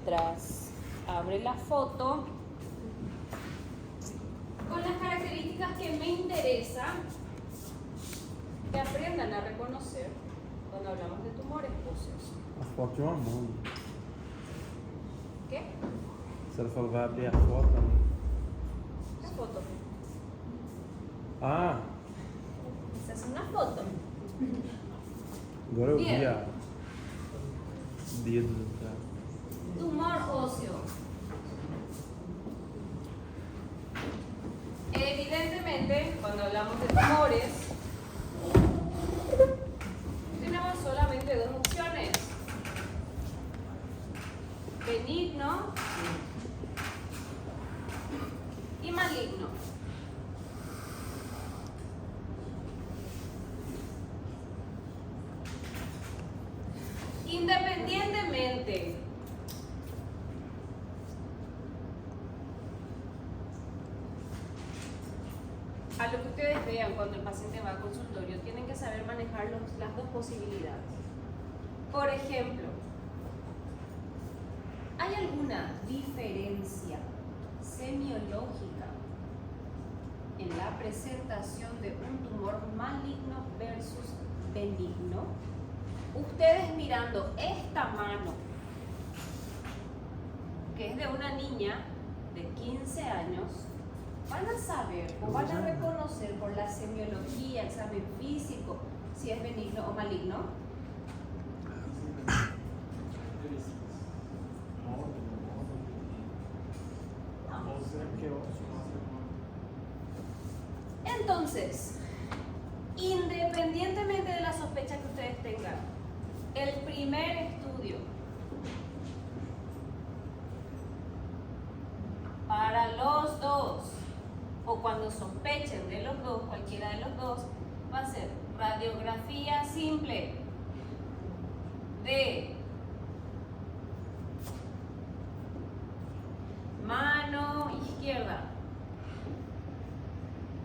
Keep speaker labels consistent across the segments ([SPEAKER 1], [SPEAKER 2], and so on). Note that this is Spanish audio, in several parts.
[SPEAKER 1] mientras abre la foto con las características que me interesan que aprendan a reconocer cuando hablamos de tumores óseos.
[SPEAKER 2] A foto de uma mão.
[SPEAKER 1] ¿Qué?
[SPEAKER 2] Se ela falou vai abrir a foto ali.
[SPEAKER 1] ¿Qué foto?
[SPEAKER 2] Ah,
[SPEAKER 1] Esa es una foto.
[SPEAKER 2] agora eu vi
[SPEAKER 1] Bien.
[SPEAKER 2] a dedo atrás.
[SPEAKER 1] Tumor óseo. Evidentemente, cuando hablamos de tumores, tenemos solamente dos opciones: benigno y maligno. Independientemente a lo que ustedes vean cuando el paciente va al consultorio, tienen que saber manejar las dos posibilidades. Por ejemplo, ¿hay alguna diferencia semiológica en la presentación de un tumor maligno versus benigno? Ustedes mirando esta mano, que es de una niña de 15 años, van a saber o van a reconocer por la semiología, examen físico, si es benigno o maligno. Entonces, independientemente de la sospecha que ustedes tengan, el primer estudio para los dos, o cuando sospechen de los dos, cualquiera de los dos, va a ser radiografía simple de mano izquierda,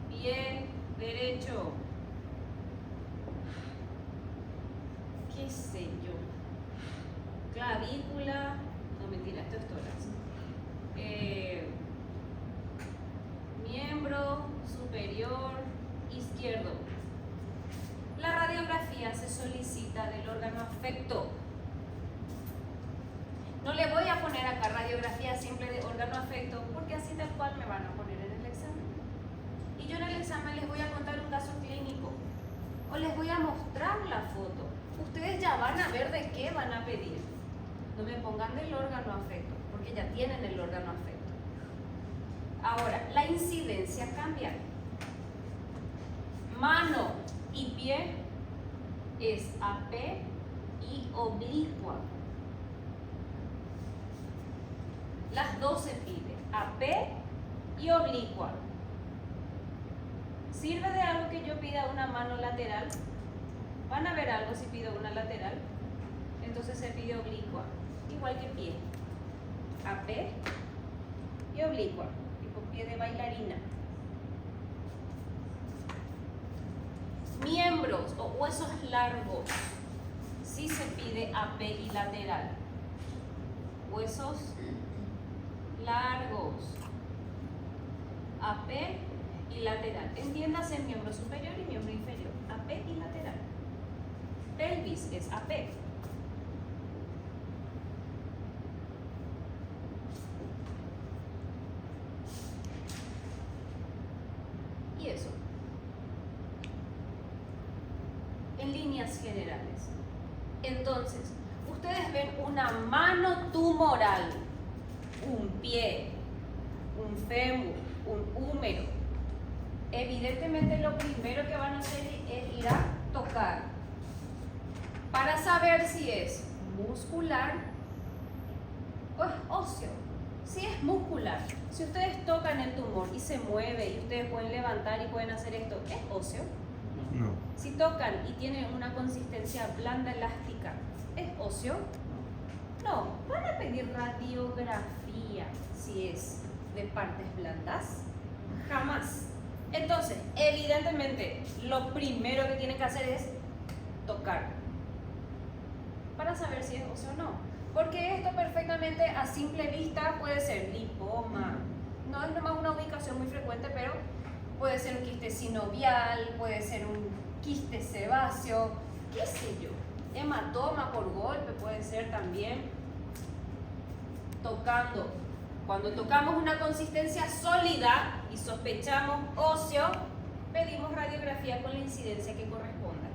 [SPEAKER 1] pie derecho, qué sé yo, clavícula, no mentira, esto es tórax, miembro superior izquierdo. La radiografía se solicita del órgano afecto. No le voy a poner acá radiografía simple de órgano afecto porque así tal cual me van a poner en el examen. Y yo en el examen les voy a contar un caso clínico o les voy a mostrar la foto. Ustedes ya van a ver de qué van a pedir. No me pongan del órgano afecto porque ya tienen el órgano afecto. Ahora, la incidencia cambia. Mano y pie es AP y oblicua. Las dos se pide, AP y oblicua. ¿Sirve de algo que yo pida una mano lateral? ¿Van a ver algo si pido una lateral? Entonces se pide oblicua, igual que pie. AP y oblicua, tipo pie de bailarina. Miembros o huesos largos, sí se pide AP y lateral. Huesos largos, AP y lateral. Entiéndase miembro superior y miembro inferior, AP y lateral. Pelvis es AP. Y eso. En líneas generales. Entonces, ustedes ven una mano tumoral, un pie, un fémur, un húmero. Evidentemente lo primero que van a hacer es ir a tocar para saber si es muscular o es óseo. Si es muscular, si ustedes tocan el tumor y se mueve y ustedes pueden levantar y pueden hacer esto, ¿es óseo?
[SPEAKER 2] No.
[SPEAKER 1] Si tocan y tienen una consistencia blanda elástica, ¿es óseo? No, van a pedir radiografía si es de partes blandas. Jamás. Entonces, evidentemente, lo primero que tienen que hacer es tocar para saber si es óseo o no. Porque esto perfectamente a simple vista puede ser lipoma. No es nomás una ubicación muy frecuente, pero puede ser un quiste sinovial, puede ser un quiste sebáceo, qué sé yo. Hematoma por golpe puede ser también. Tocando. Cuando tocamos una consistencia sólida y sospechamos óseo, pedimos radiografía con la incidencia que corresponda.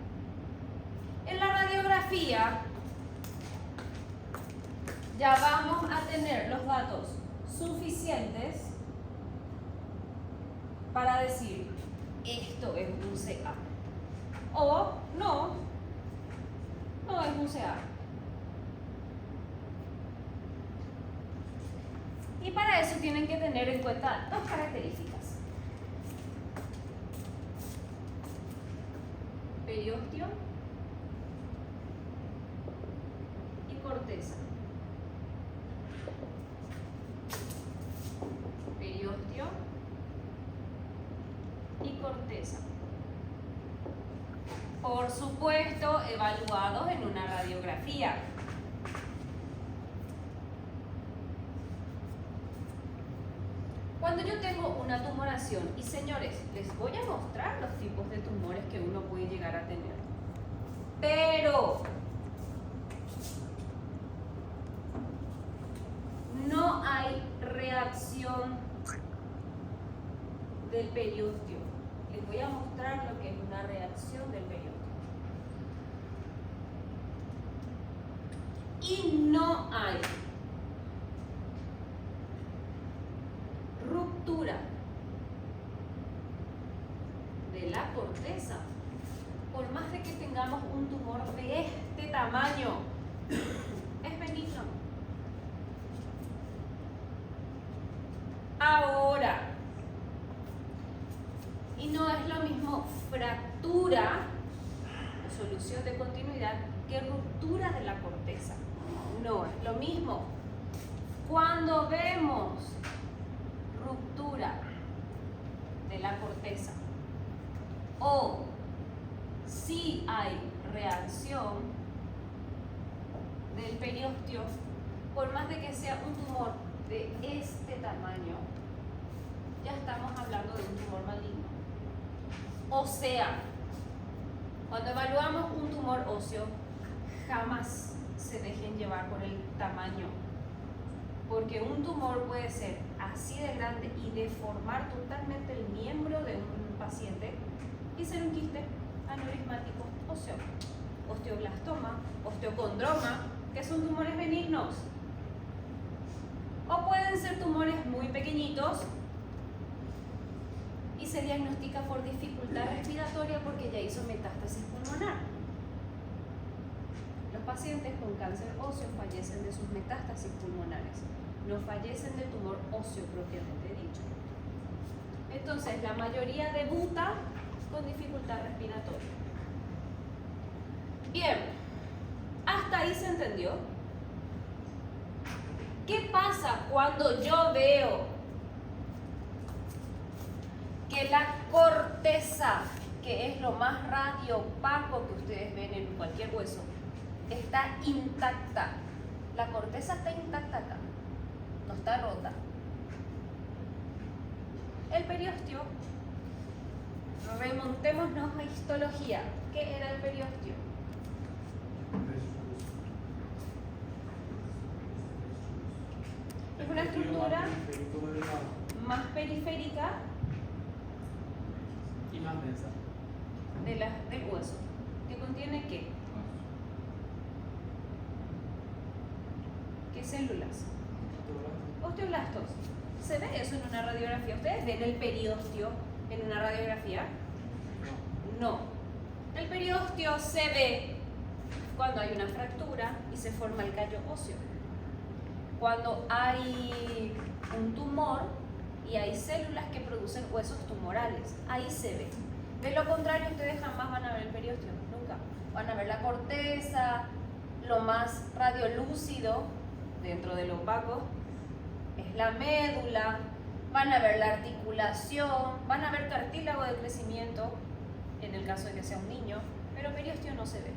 [SPEAKER 1] En la radiografía ya vamos a tener los datos suficientes para decir esto es un CA o no es un CA. Y para eso tienen que tener en cuenta dos características: periostio y corteza. Periostio y corteza. Por supuesto, evaluados en una radiografía. Cuando yo tengo una tumoración, y señores, les voy a mostrar los tipos de tumores que uno puede llegar a tener. Pero no hay reacción del periostio. Les voy a mostrar lo que es una reacción del periostio. Y no hay ruptura de la corteza, por más de que tengamos un tumor de este tamaño, es benigno. Ahora, y no es lo mismo fractura o solución de continuidad que ruptura de la corteza. No es lo mismo. Cuando vemos ruptura de la corteza o si hay reacción del periostio, por más de que sea un tumor de este tamaño, ya estamos hablando de un tumor maligno. O sea, cuando evaluamos un tumor óseo, jamás se dejen llevar por el tamaño, porque un tumor puede ser así de grande y deformar totalmente el miembro de un paciente y ser un quiste aneurismático óseo, osteoblastoma, osteocondroma, que son tumores benignos. O pueden ser tumores muy pequeñitos y se diagnostica por dificultad respiratoria porque ya hizo metástasis pulmonar. Los pacientes con cáncer óseo fallecen de sus metástasis pulmonares, no fallecen del tumor óseo propiamente dicho. Entonces, la mayoría debuta con dificultad respiratoria. Bien, hasta ahí se entendió. ¿Qué pasa cuando yo veo que la corteza, que es lo más radiopaco que ustedes ven en cualquier hueso, está intacta? La corteza está intacta acá, no está rota. El periostio, remontémonos a histología. ¿Qué era el periostio? Es una estructura más periférica
[SPEAKER 3] y más densa
[SPEAKER 1] del hueso, que contiene ¿qué? ¿Qué células? Osteoblastos. ¿Se ve eso en una radiografía? ¿Ustedes ven el periostio en una radiografía? No. El periostio se ve cuando hay una fractura y se forma el callo óseo. Cuando hay un tumor y hay células que producen huesos tumorales, ahí se ve. De lo contrario, ustedes jamás van a ver el periostio, nunca. Van a ver la corteza, lo más radiolúcido dentro del opaco es la médula, van a ver la articulación, van a ver cartílago de crecimiento en el caso de que sea un niño, pero periostio no se ve.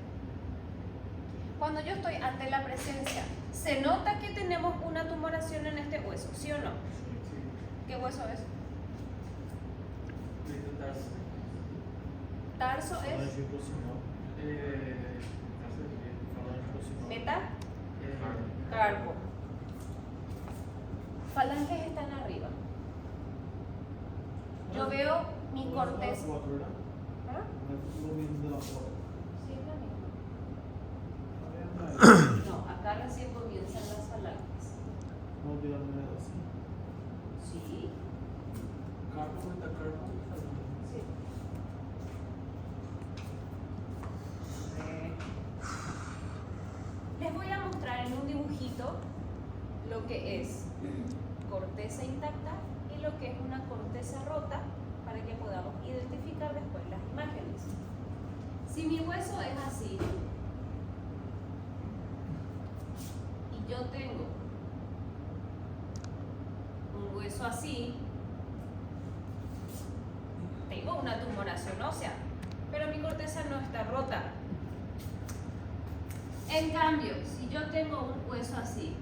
[SPEAKER 1] Cuando yo estoy ante la presencia, ¿se nota que tenemos una tumoración en este hueso? ¿Sí o no? ¿Qué hueso es? Tarso es meta, carpo. Falanges están arriba. Yo veo mi corteza. ¿Ah? Sí, es la misma. No, acá recién comienzan las falanges. Sí. Sí. Les voy a mostrar en un dibujito lo que es corteza intacta y lo que es una corteza rota para que podamos identificar después las imágenes. Si mi hueso es así y yo tengo un hueso así, tengo una tumoración ósea, pero mi corteza no está rota. En cambio, si yo tengo un hueso así,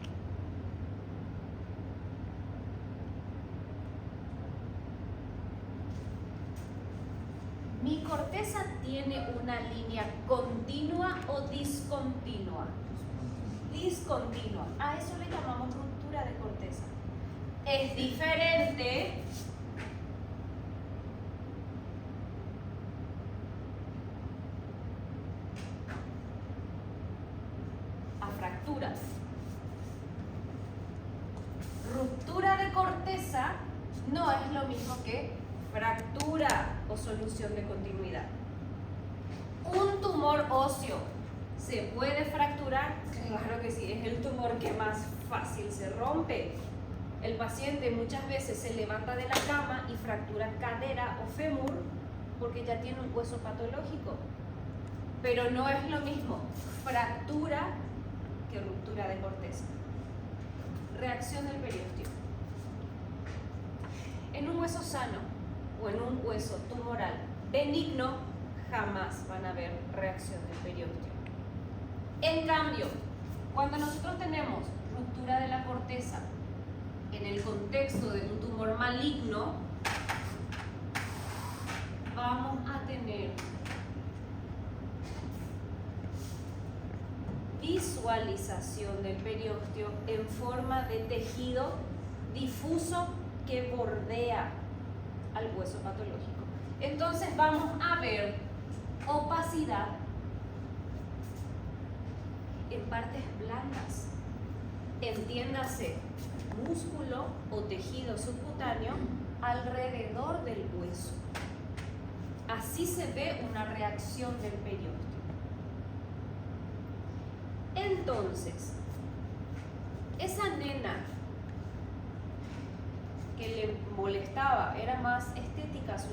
[SPEAKER 1] mi corteza tiene una línea continua o discontinua. Discontinua. A eso le llamamos ruptura de corteza. Es diferente a fractura. Ruptura de corteza no es lo mismo que fractura o solución de continuidad. ¿Un tumor óseo se puede fracturar? Claro que sí, es el tumor que más fácil se rompe. El paciente muchas veces se levanta de la cama y fractura cadera o fémur porque ya tiene un hueso patológico. Pero no es lo mismo fractura que ruptura de corteza. Reacción del periósteo. En un hueso sano o en un hueso tumoral benigno jamás van a haber reacción del periósteo. En cambio, cuando nosotros tenemos ruptura de la corteza en el contexto de un tumor maligno, vamos a tener visualización del periósteo en forma de tejido difuso que bordea al hueso patológico. Entonces vamos a ver opacidad en partes blandas, entiéndase músculo o tejido subcutáneo alrededor del hueso. Así se ve una reacción del periósteo. Entonces, esa nena que le molestaba era más estética, su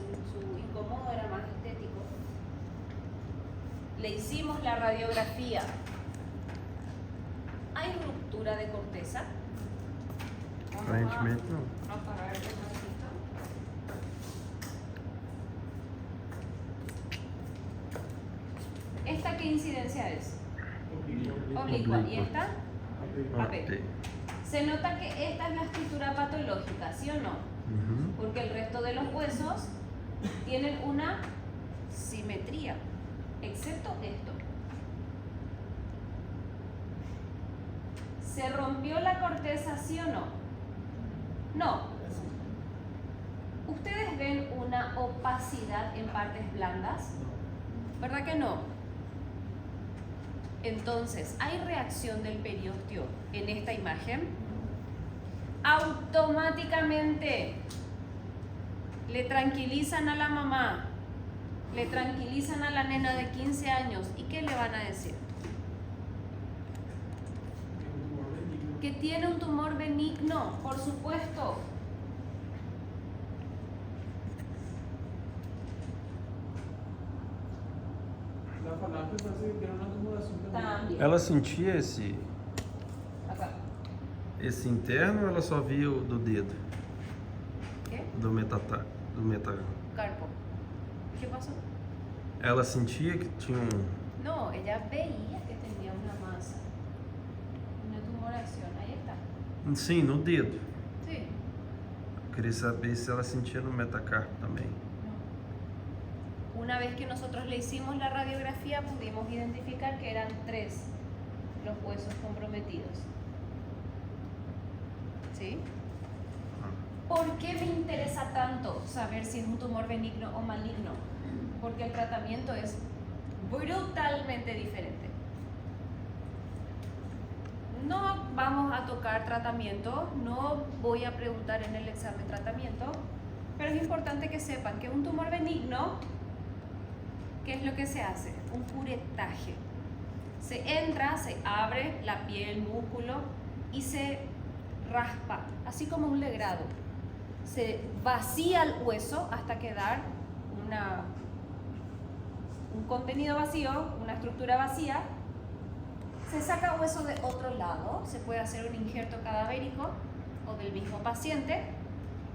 [SPEAKER 1] incómodo era más estético. Le hicimos la radiografía. ¿Hay ruptura de corteza?
[SPEAKER 2] Aparentemente no.
[SPEAKER 1] Vamos a apagar el momentito. ¿Esta qué incidencia es? Oblicua. ¿Y esta? AP. Se nota que esta es la estructura patológica, ¿sí o no? Porque el resto de los huesos tienen una simetría, excepto esto. ¿Se rompió la corteza, sí o no? No. ¿Ustedes ven una opacidad en partes blandas? ¿Verdad que no? Entonces, ¿hay reacción del periósteo en esta imagen? Automáticamente le tranquilizan a la mamá, le tranquilizan a la nena de 15 años. ¿Y qué le van a decir? Que tiene un tumor benigno, por supuesto.
[SPEAKER 3] La falange parece que tiene una tumoración
[SPEAKER 1] También.
[SPEAKER 2] Ela sentia esse
[SPEAKER 1] Acá.
[SPEAKER 2] interno ou ela só via o do dedo?
[SPEAKER 1] ¿Qué?
[SPEAKER 2] Do metatarso?
[SPEAKER 1] Carpo. ¿Qué pasó?
[SPEAKER 2] Ela sentia que tinha um...
[SPEAKER 1] No, ella veía que tenía una más sensación. Ahí está.
[SPEAKER 2] Sim, no dedo.
[SPEAKER 1] Sí.
[SPEAKER 2] Queria saber se ela sentia no metacarpo também.
[SPEAKER 1] Una vez que nosotros le hicimos la radiografía, pudimos identificar que eran 3 los huesos comprometidos. ¿Sí? ¿Por qué me interesa tanto saber si es un tumor benigno o maligno? Porque el tratamiento es brutalmente diferente. No vamos a tocar tratamiento, no voy a preguntar en el examen tratamiento, pero es importante que sepan que un tumor benigno, ¿qué es lo que se hace? Un curetaje. Se entra, se abre la piel, músculo y se raspa, así como un legrado. Se vacía el hueso hasta quedar un contenido vacío, una estructura vacía. Se saca hueso de otro lado, se puede hacer un injerto cadavérico o del mismo paciente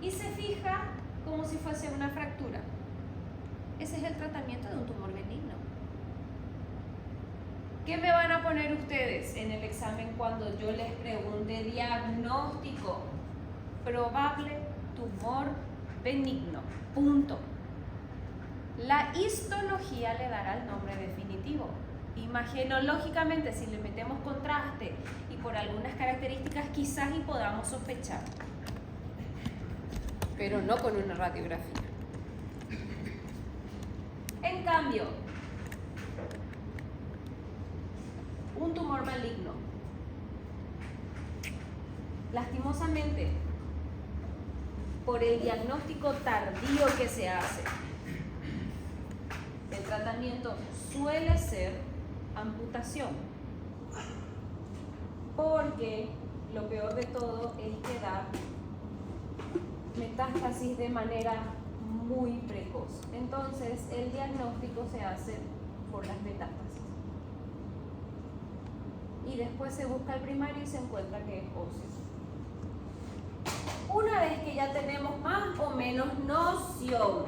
[SPEAKER 1] y se fija como si fuese una fractura. Ese es el tratamiento de un tumor benigno. ¿Qué me van a poner ustedes en el examen cuando yo les pregunte diagnóstico? Probable tumor benigno. Punto. La histología le dará el nombre definitivo. Imagenológicamente, si le metemos contraste y por algunas características, quizás y podamos sospechar, pero no con una radiografía. En cambio, un tumor maligno, lastimosamente, por el diagnóstico tardío que se hace, el tratamiento suele ser amputación, porque lo peor de todo es que da metástasis de manera muy precoz. Entonces el diagnóstico se hace por las metástasis y después se busca el primario y se encuentra que es óseo. Una vez que ya tenemos más o menos noción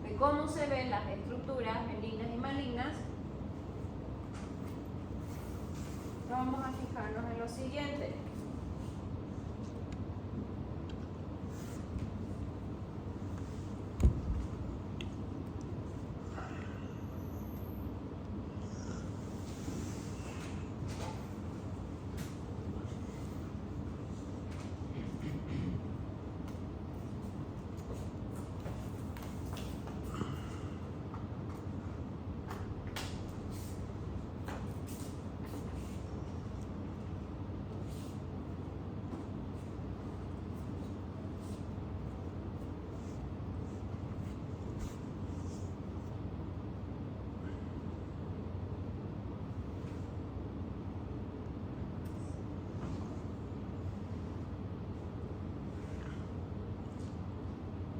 [SPEAKER 1] de cómo se ven las estructuras benignas y malignas, vamos a fijarnos en lo siguiente.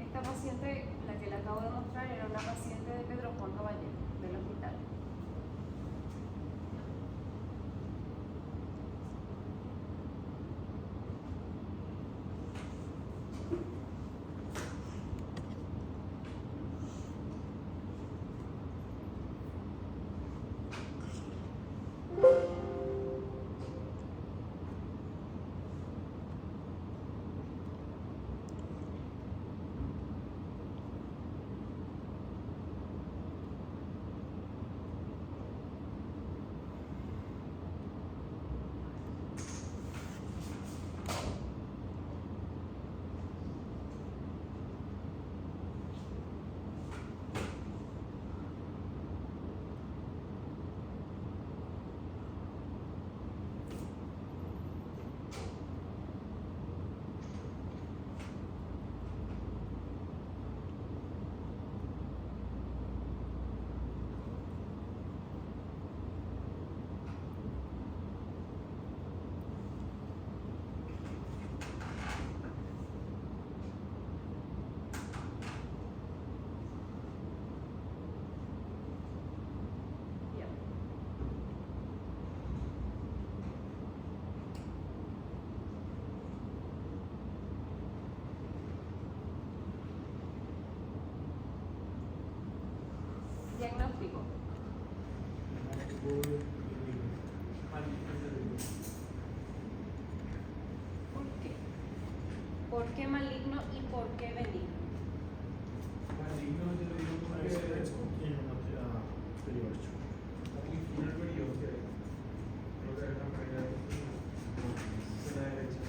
[SPEAKER 1] Esta paciente, la que le acabo de mostrar, era una paciente de Pedro Juan Caballero, del hospital. ¿Por qué maligno y por qué benigno?
[SPEAKER 3] Maligno, yo digo porque
[SPEAKER 2] Mas com quem a periódico?
[SPEAKER 3] aquí fue el periodo que creo que era la de la derecha.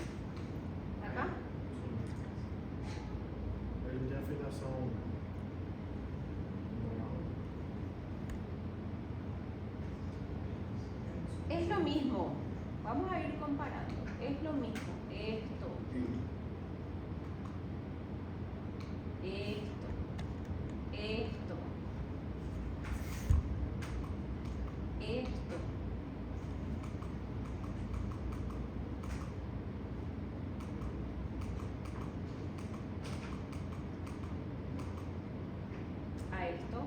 [SPEAKER 1] ¿Acá?
[SPEAKER 2] Ele tem afinação moral.
[SPEAKER 1] Es lo mismo. Vamos a ir comparando. Es lo mismo. Esto. Esto. Esto. Esto. A esto.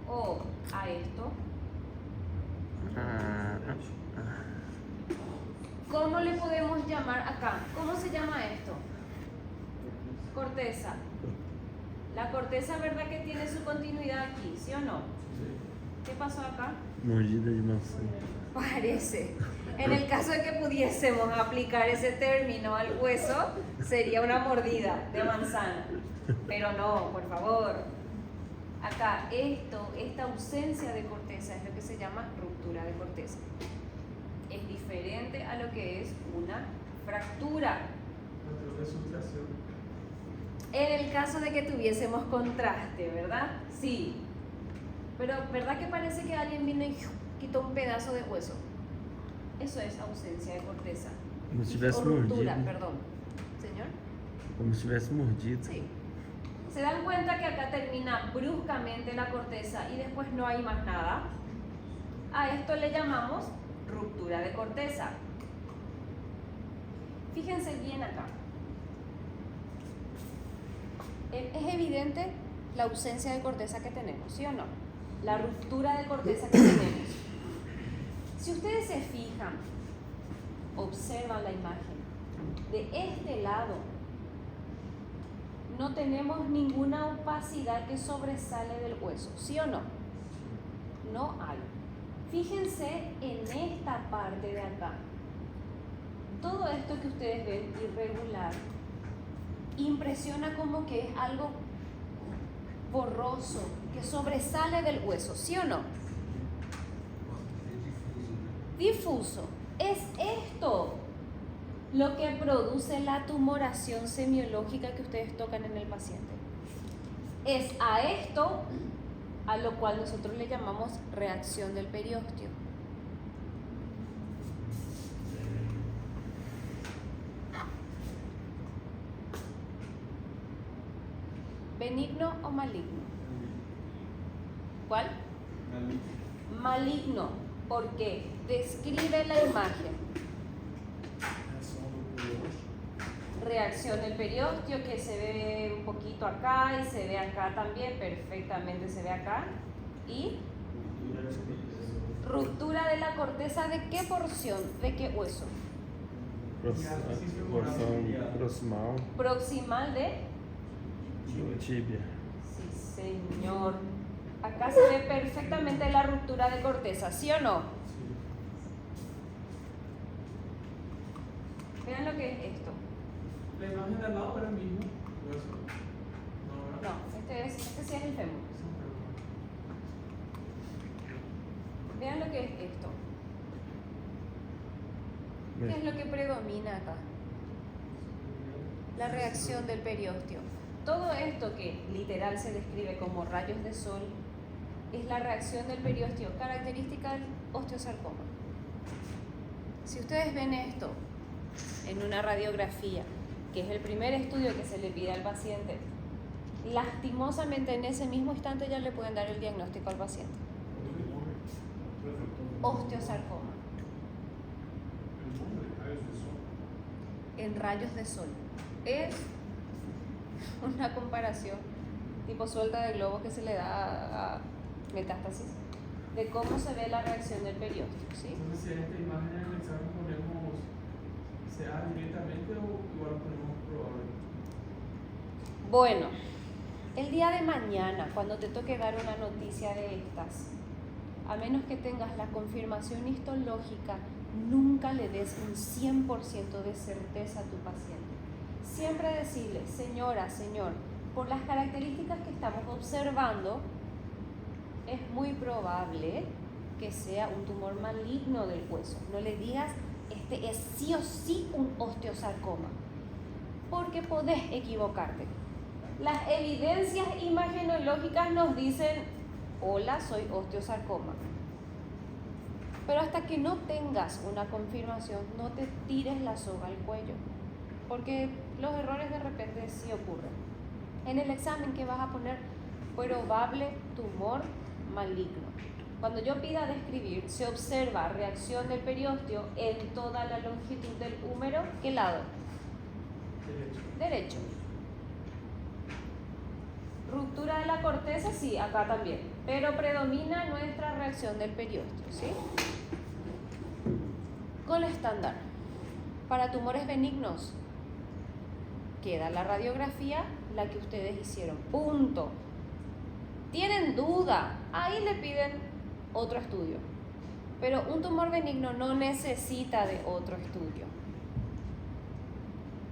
[SPEAKER 1] O a esto. ¿Cómo le podemos llamar acá? ¿Cómo se llama esto? Corteza. La corteza, ¿verdad que tiene su continuidad aquí? ¿Sí o no? ¿Qué pasó acá?
[SPEAKER 2] Mordida de maçã.
[SPEAKER 1] Parece. En el caso de que pudiésemos aplicar ese término al hueso, sería una mordida de manzana. Pero no, por favor. Acá, esta ausencia de corteza es lo que se llama ruptura de corteza. Es diferente a lo que es una fractura.
[SPEAKER 3] Creo que es sustracción.
[SPEAKER 1] En el caso de que tuviésemos contraste, ¿verdad? Sí. Pero, ¿verdad que parece que alguien vino y quitó un pedazo de hueso? Eso es ausencia de corteza.
[SPEAKER 2] Como se tivesse
[SPEAKER 1] O ruptura,
[SPEAKER 2] mordido.
[SPEAKER 1] perdón. ¿Señor?
[SPEAKER 2] Como se tivesse mordido.
[SPEAKER 1] Sí. ¿Se dan cuenta que acá termina bruscamente la corteza y después no hay más nada? A esto le llamamos ruptura de corteza. Fíjense bien acá. Es evidente la ausencia de corteza que tenemos, ¿sí o no? La ruptura de corteza que tenemos. Si ustedes se fijan, observan la imagen, de este lado no tenemos ninguna opacidad que sobresale del hueso, ¿sí o no? No hay. Fíjense en esta parte de acá. Todo esto que ustedes ven irregular impresiona como que es algo borroso, que sobresale del hueso, ¿sí o no? Difuso. Es esto lo que produce la tumoración semiológica que ustedes tocan en el paciente. Es a esto a lo cual nosotros le llamamos reacción del periósteo. ¿Benigno o maligno? ¿Cuál? Maligno, porque describe la imagen. Reacción del periósteo que se ve un poquito acá y se ve acá también, perfectamente se ve acá. Y ruptura de la corteza, ¿de qué porción? ¿De qué hueso?
[SPEAKER 2] Porção proximal
[SPEAKER 1] Proximal de...
[SPEAKER 2] do tíbia.
[SPEAKER 1] Sí, señor. Acá se ve perfectamente la ruptura de corteza, ¿sí o no? Vean lo que es esto.
[SPEAKER 3] La imagen de al lado era el mismo hueso. No, ¿verdad?
[SPEAKER 1] No, este sí es el fémur. Vean lo que es esto. ¿Qué es lo que predomina acá? La reacción del periósteo. Todo esto que literal se describe como rayos de sol es la reacción del periósteo, característica del osteosarcoma. Si ustedes ven esto en una radiografía, que es el primer estudio que se le pide al paciente, lastimosamente en ese mismo instante ya le pueden dar el diagnóstico al paciente. Osteosarcoma. En rayos de sol. Es una comparación tipo suelta de globos que se le da a metástasis de cómo se ve la reacción del periósteo, ¿sí?
[SPEAKER 3] Entonces, si en esta imagen en el examen ponemos sea directamente o igual ponemos probable.
[SPEAKER 1] Bueno, el día de mañana, cuando te toque dar una noticia de estas, a menos que tengas la confirmación histológica, nunca le des un 100% de certeza a tu paciente. Siempre decirle, señora, señor, por las características que estamos observando, es muy probable que sea un tumor maligno del hueso. No le digas, este es sí o sí un osteosarcoma, porque podés equivocarte. Las evidencias imagenológicas nos dicen, hola, soy osteosarcoma. Pero hasta que no tengas una confirmación, no te tires la soga al cuello, porque los errores de repente sí ocurren. En el examen que vas a poner, probable tumor maligno. Cuando yo pida describir, se observa reacción del periósteo en toda la longitud del húmero. ¿Qué lado? Derecho. Ruptura de la corteza, sí, acá también. Pero predomina nuestra reacción del periósteo, ¿sí? Gol estándar. Para tumores benignos, queda la radiografía, la que ustedes hicieron. Punto. ¿Tienen duda? Ahí le piden otro estudio. Pero un tumor benigno no necesita de otro estudio.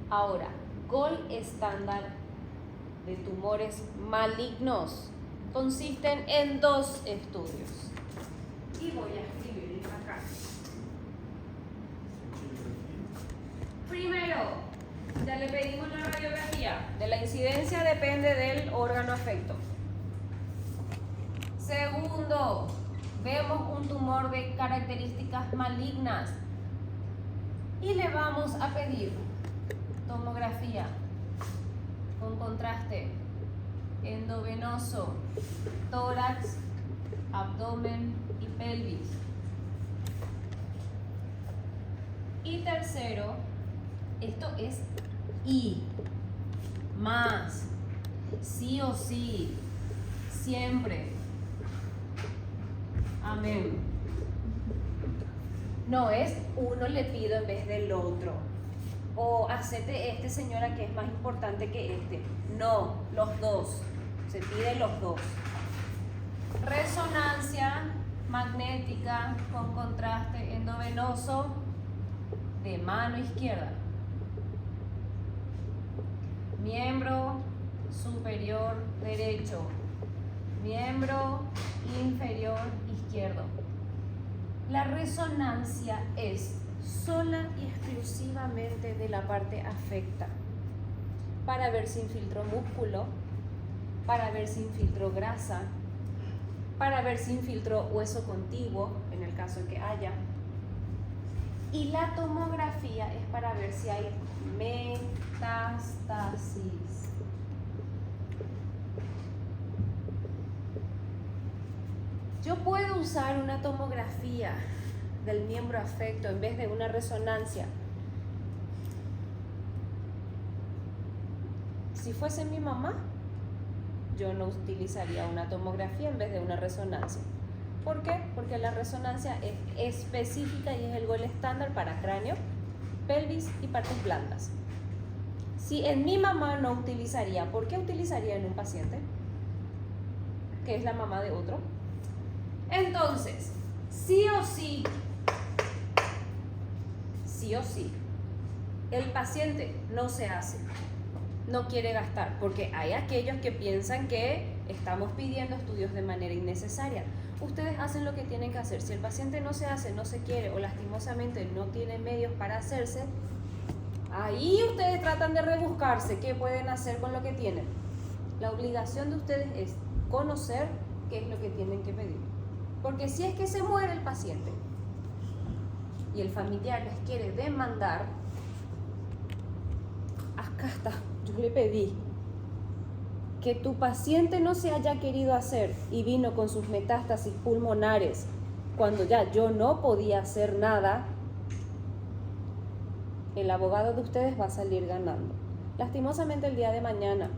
[SPEAKER 1] Ahora, gol estándar de tumores malignos consisten en 2 estudios. Y voy a escribirles acá. Primero, ya le pedimos la radiografía. De la incidencia depende del órgano afecto. Segundo, vemos un tumor de características malignas y le vamos a pedir tomografía con contraste endovenoso, tórax, abdomen y pelvis. Y tercero, esto es y más, sí o sí, siempre. Amén. No es uno le pido en vez del otro. O hacete este, señora, que es más importante que este. No, los dos. Se pide los dos. Resonancia magnética con contraste endovenoso de mano izquierda. Miembro superior derecho. Miembro inferior izquierdo. La resonancia es sola y exclusivamente de la parte afecta, para ver si infiltró músculo, para ver si infiltró grasa, para ver si infiltró hueso contiguo, en el caso que haya. Y la tomografía es para ver si hay metástasis. Yo puedo usar una tomografía del miembro afecto en vez de una resonancia. Si fuese mi mamá, yo no utilizaría una tomografía en vez de una resonancia. ¿Por qué? Porque la resonancia es específica y es el gol estándar para cráneo, pelvis y partes blandas. Si en mi mamá no utilizaría, ¿por qué utilizaría en un paciente que es la mamá de otro? Entonces, sí o sí, el paciente no se hace, no quiere gastar, porque hay aquellos que piensan que estamos pidiendo estudios de manera innecesaria. Ustedes hacen lo que tienen que hacer. Si el paciente no se hace, no se quiere o lastimosamente no tiene medios para hacerse, ahí ustedes tratan de rebuscarse qué pueden hacer con lo que tienen. La obligación de ustedes es conocer qué es lo que tienen que pedir. Porque si es que se muere el paciente y el familiar les quiere demandar, acá está, yo le pedí que tu paciente no se haya querido hacer y vino con sus metástasis pulmonares cuando ya yo no podía hacer nada, el abogado de ustedes va a salir ganando. Lastimosamente el día de mañana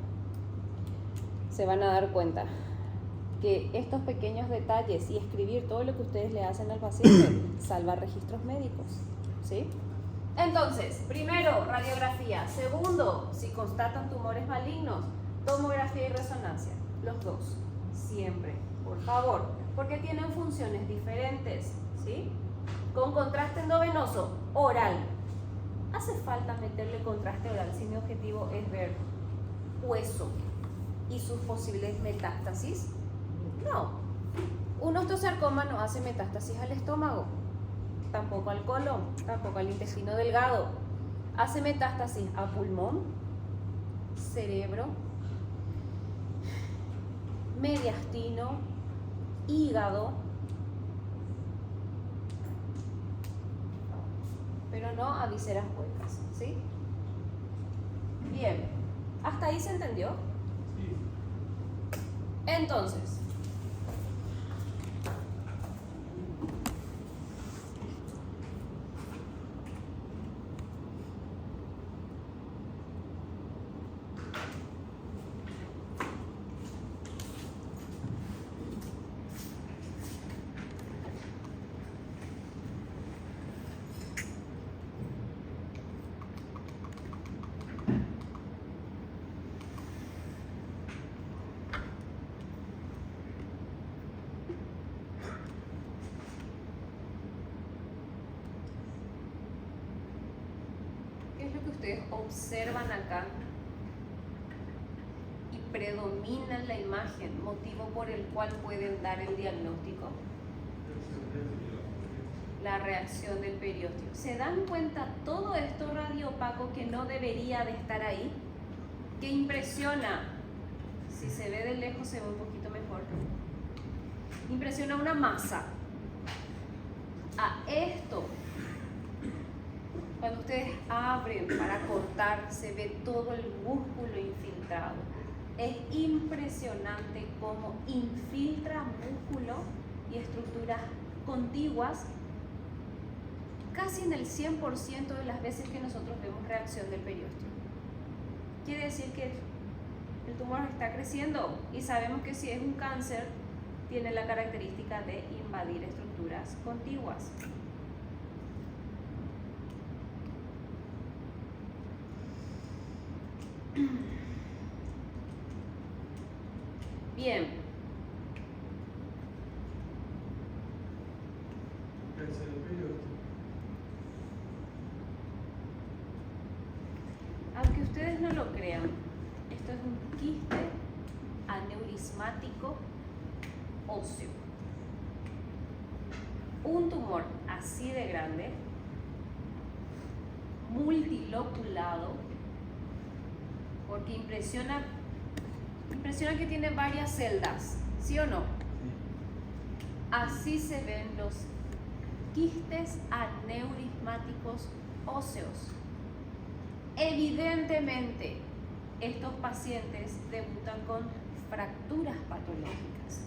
[SPEAKER 1] se van a dar cuenta que estos pequeños detalles y escribir todo lo que ustedes le hacen al paciente salva registros médicos, ¿sí? Entonces, primero, radiografía. Segundo, si constatan tumores malignos, tomografía y resonancia. Los dos, siempre. Por favor, porque tienen funciones diferentes, ¿sí? Con contraste endovenoso oral. ¿Hace falta meterle contraste oral si mi objetivo es ver hueso y sus posibles metástasis? No. Un osteosarcoma no hace metástasis al estómago, tampoco al colon, tampoco al intestino delgado. Hace metástasis a pulmón, cerebro, mediastino, hígado, pero no a vísceras huecas, ¿sí? Bien, ¿hasta ahí se entendió?
[SPEAKER 3] Sí.
[SPEAKER 1] Entonces, ¿qué es lo que ustedes observan acá y predomina en la imagen, motivo por el cual pueden dar el diagnóstico? La reacción del periósteo. ¿Se dan cuenta todo esto radiopaco que no debería de estar ahí? Que impresiona, si se ve de lejos se ve un poquito mejor, impresiona una masa. A esto, cuando ustedes abren para cortar, se ve todo el músculo infiltrado. Es impresionante cómo infiltra músculo y estructuras contiguas casi en el 100% de las veces que nosotros vemos reacción del periósteo. Quiere decir que el tumor está creciendo y sabemos que si es un cáncer tiene la característica de invadir estructuras contiguas. Bien.
[SPEAKER 3] Cáncer del periósteo.
[SPEAKER 1] Aunque ustedes no lo crean, esto es un quiste aneurismático óseo. Un tumor así de grande, multiloculado, porque impresiona que tiene varias celdas, ¿sí o no? Así se ven los quistes aneurismáticos óseos. Evidentemente, estos pacientes debutan con fracturas patológicas.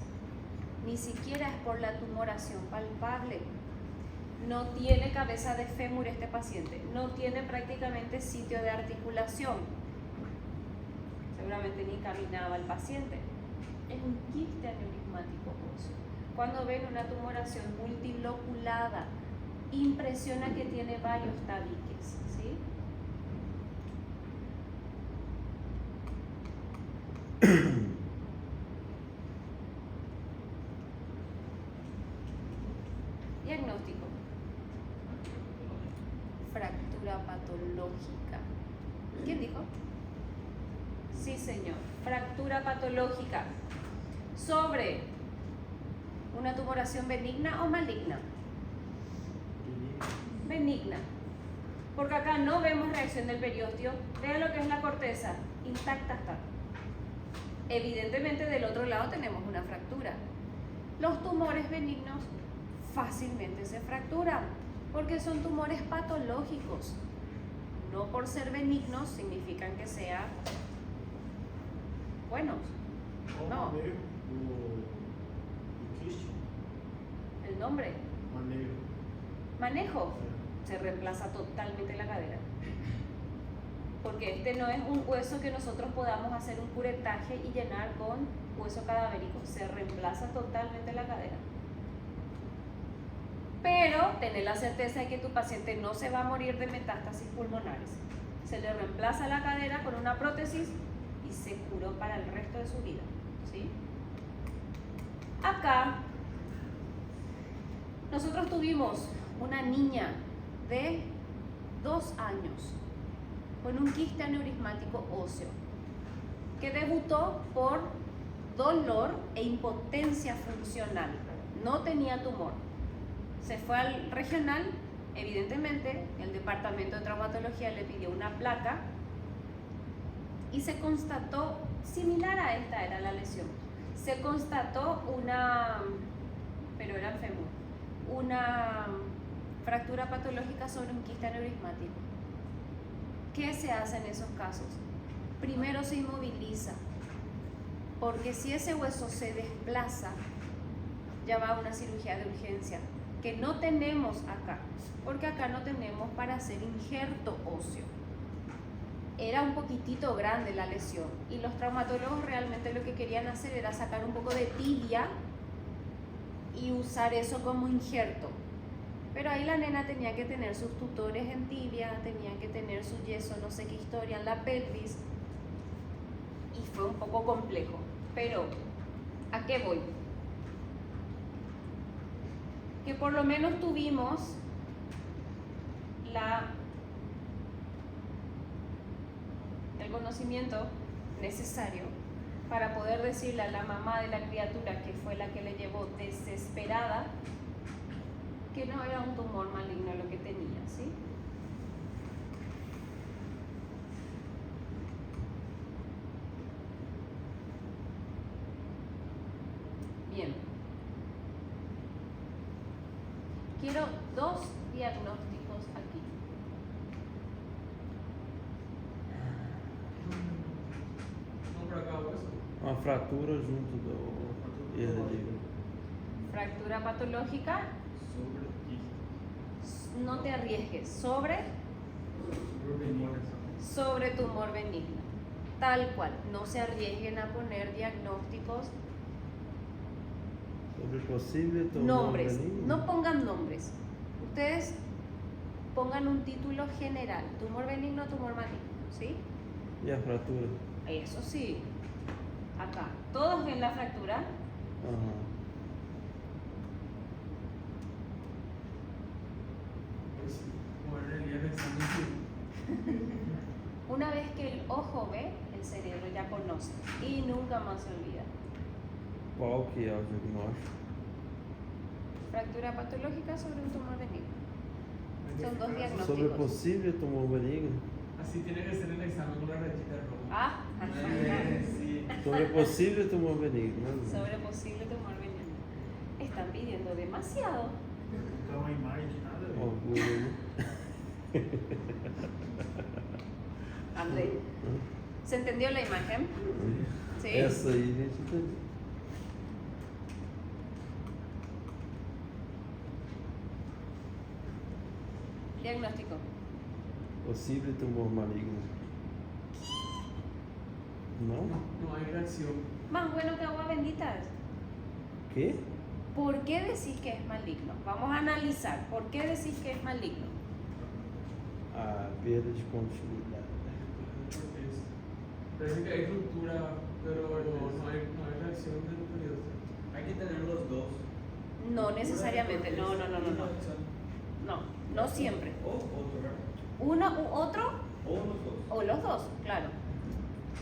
[SPEAKER 1] Ni siquiera es por la tumoración palpable. No tiene cabeza de fémur este paciente, no tiene prácticamente sitio de articulación. Seguramente ni caminaba el paciente. Es un quiste aneurismático óseo. Cuando ven una tumoración multiloculada, impresiona que tiene varios tabiques, ¿sí? Diagnóstico. Fractura patológica. ¿Quién dijo? Sí, señor. Fractura patológica. Sobre una tumoración benigna o maligna. Benigna. Porque acá no vemos reacción del periósteo. Vean lo que es la corteza. Intacta está. Evidentemente del otro lado tenemos una fractura. Los tumores benignos fácilmente se fracturan porque son tumores patológicos. No por ser benignos significan que sean buenos. No. El nombre. Manejo. Se reemplaza totalmente la cadera. Porque este no es un hueso que nosotros podamos hacer un curetaje y llenar con hueso cadavérico. Se reemplaza totalmente la cadera. Pero tener la certeza de que tu paciente no se va a morir de metástasis pulmonares. Se le reemplaza la cadera con una prótesis y se curó para el resto de su vida, ¿sí? Acá Nosotros tuvimos una niña de 2 años con un quiste aneurismático óseo que debutó por dolor e impotencia funcional. No tenía tumor. Se fue al regional, evidentemente, el departamento de traumatología le pidió una placa y se constató, similar a esta era la lesión, se constató pero era el fémur, una fractura patológica sobre un quiste aneurismático. ¿Qué se hace en esos casos? Primero se inmoviliza, porque si ese hueso se desplaza, ya va a una cirugía de urgencia, que no tenemos acá, porque acá no tenemos para hacer injerto óseo. Era un poquitito grande la lesión y los traumatólogos realmente lo que querían hacer era sacar un poco de tibia y usar eso como injerto. Pero ahí la nena tenía que tener sus tutores en tibia, tenía que tener su yeso, no sé qué historia, en la pelvis, y fue un poco complejo. Pero, ¿a qué voy? Que por lo menos tuvimos el conocimiento necesario para poder decirle a la mamá de la criatura, que fue la que le llevó desesperada, que no era un tumor maligno lo que tenía, ¿sí? Bien. Quiero 2 diagnósticos aquí.
[SPEAKER 3] No por acá, hueso.
[SPEAKER 2] Uma fratura junto do herdígrado.
[SPEAKER 1] Fractura patológica,
[SPEAKER 3] Sobre quiste.
[SPEAKER 1] no te arriesgues. Sobre tumor benigno. Tal cual. No se arriesguen a poner diagnósticos,
[SPEAKER 2] Sobre possível tumor
[SPEAKER 1] nombres.
[SPEAKER 2] benigno.
[SPEAKER 1] No pongan nombres. Ustedes pongan un título general. Tumor benigno, tumor maligno. ¿Sí?
[SPEAKER 2] E a fratura?
[SPEAKER 1] Eso sí. Acá. Todos ven la fractura.
[SPEAKER 2] Aham.
[SPEAKER 3] Pues, como en el día pensando en
[SPEAKER 1] Una vez que el ojo ve, el cerebro ya conoce y nunca más se olvida.
[SPEAKER 2] Qual que é o diagnóstico?
[SPEAKER 1] Fractura patológica sobre un tumor benigno. Son 2
[SPEAKER 2] Sobre
[SPEAKER 1] diagnósticos.
[SPEAKER 2] possível tumor benigno?
[SPEAKER 3] Así tiene que ser el examen con la rayita roja.
[SPEAKER 1] Ah,
[SPEAKER 3] Sí.
[SPEAKER 2] Sobre possível tumor benigno. né?
[SPEAKER 1] sobre posible tumor benigno. Están pidiendo demasiado.
[SPEAKER 3] Nunca uma imagem, nada.
[SPEAKER 2] Orgulho, né?
[SPEAKER 1] André, ¿se entendió la imagen? Sí.
[SPEAKER 2] Essa aí a gente entendeu.
[SPEAKER 1] Diagnóstico.
[SPEAKER 2] Possível tumor maligno. Não?
[SPEAKER 3] No hay reacción.
[SPEAKER 1] Más bueno que agua bendita.
[SPEAKER 2] Quê?
[SPEAKER 1] ¿Por qué decís que es maligno? Vamos a analizar. ¿Por qué decís que es maligno?
[SPEAKER 2] A perda de continuidade.
[SPEAKER 3] Parece que hay ruptura, pero no hay reacción del periodo.
[SPEAKER 4] Hay que tener los dos.
[SPEAKER 1] No necesariamente. No. No, no siempre.
[SPEAKER 4] O otro, ¿verdad?
[SPEAKER 1] Uno u otro
[SPEAKER 4] O los dos.
[SPEAKER 1] o los dos, claro.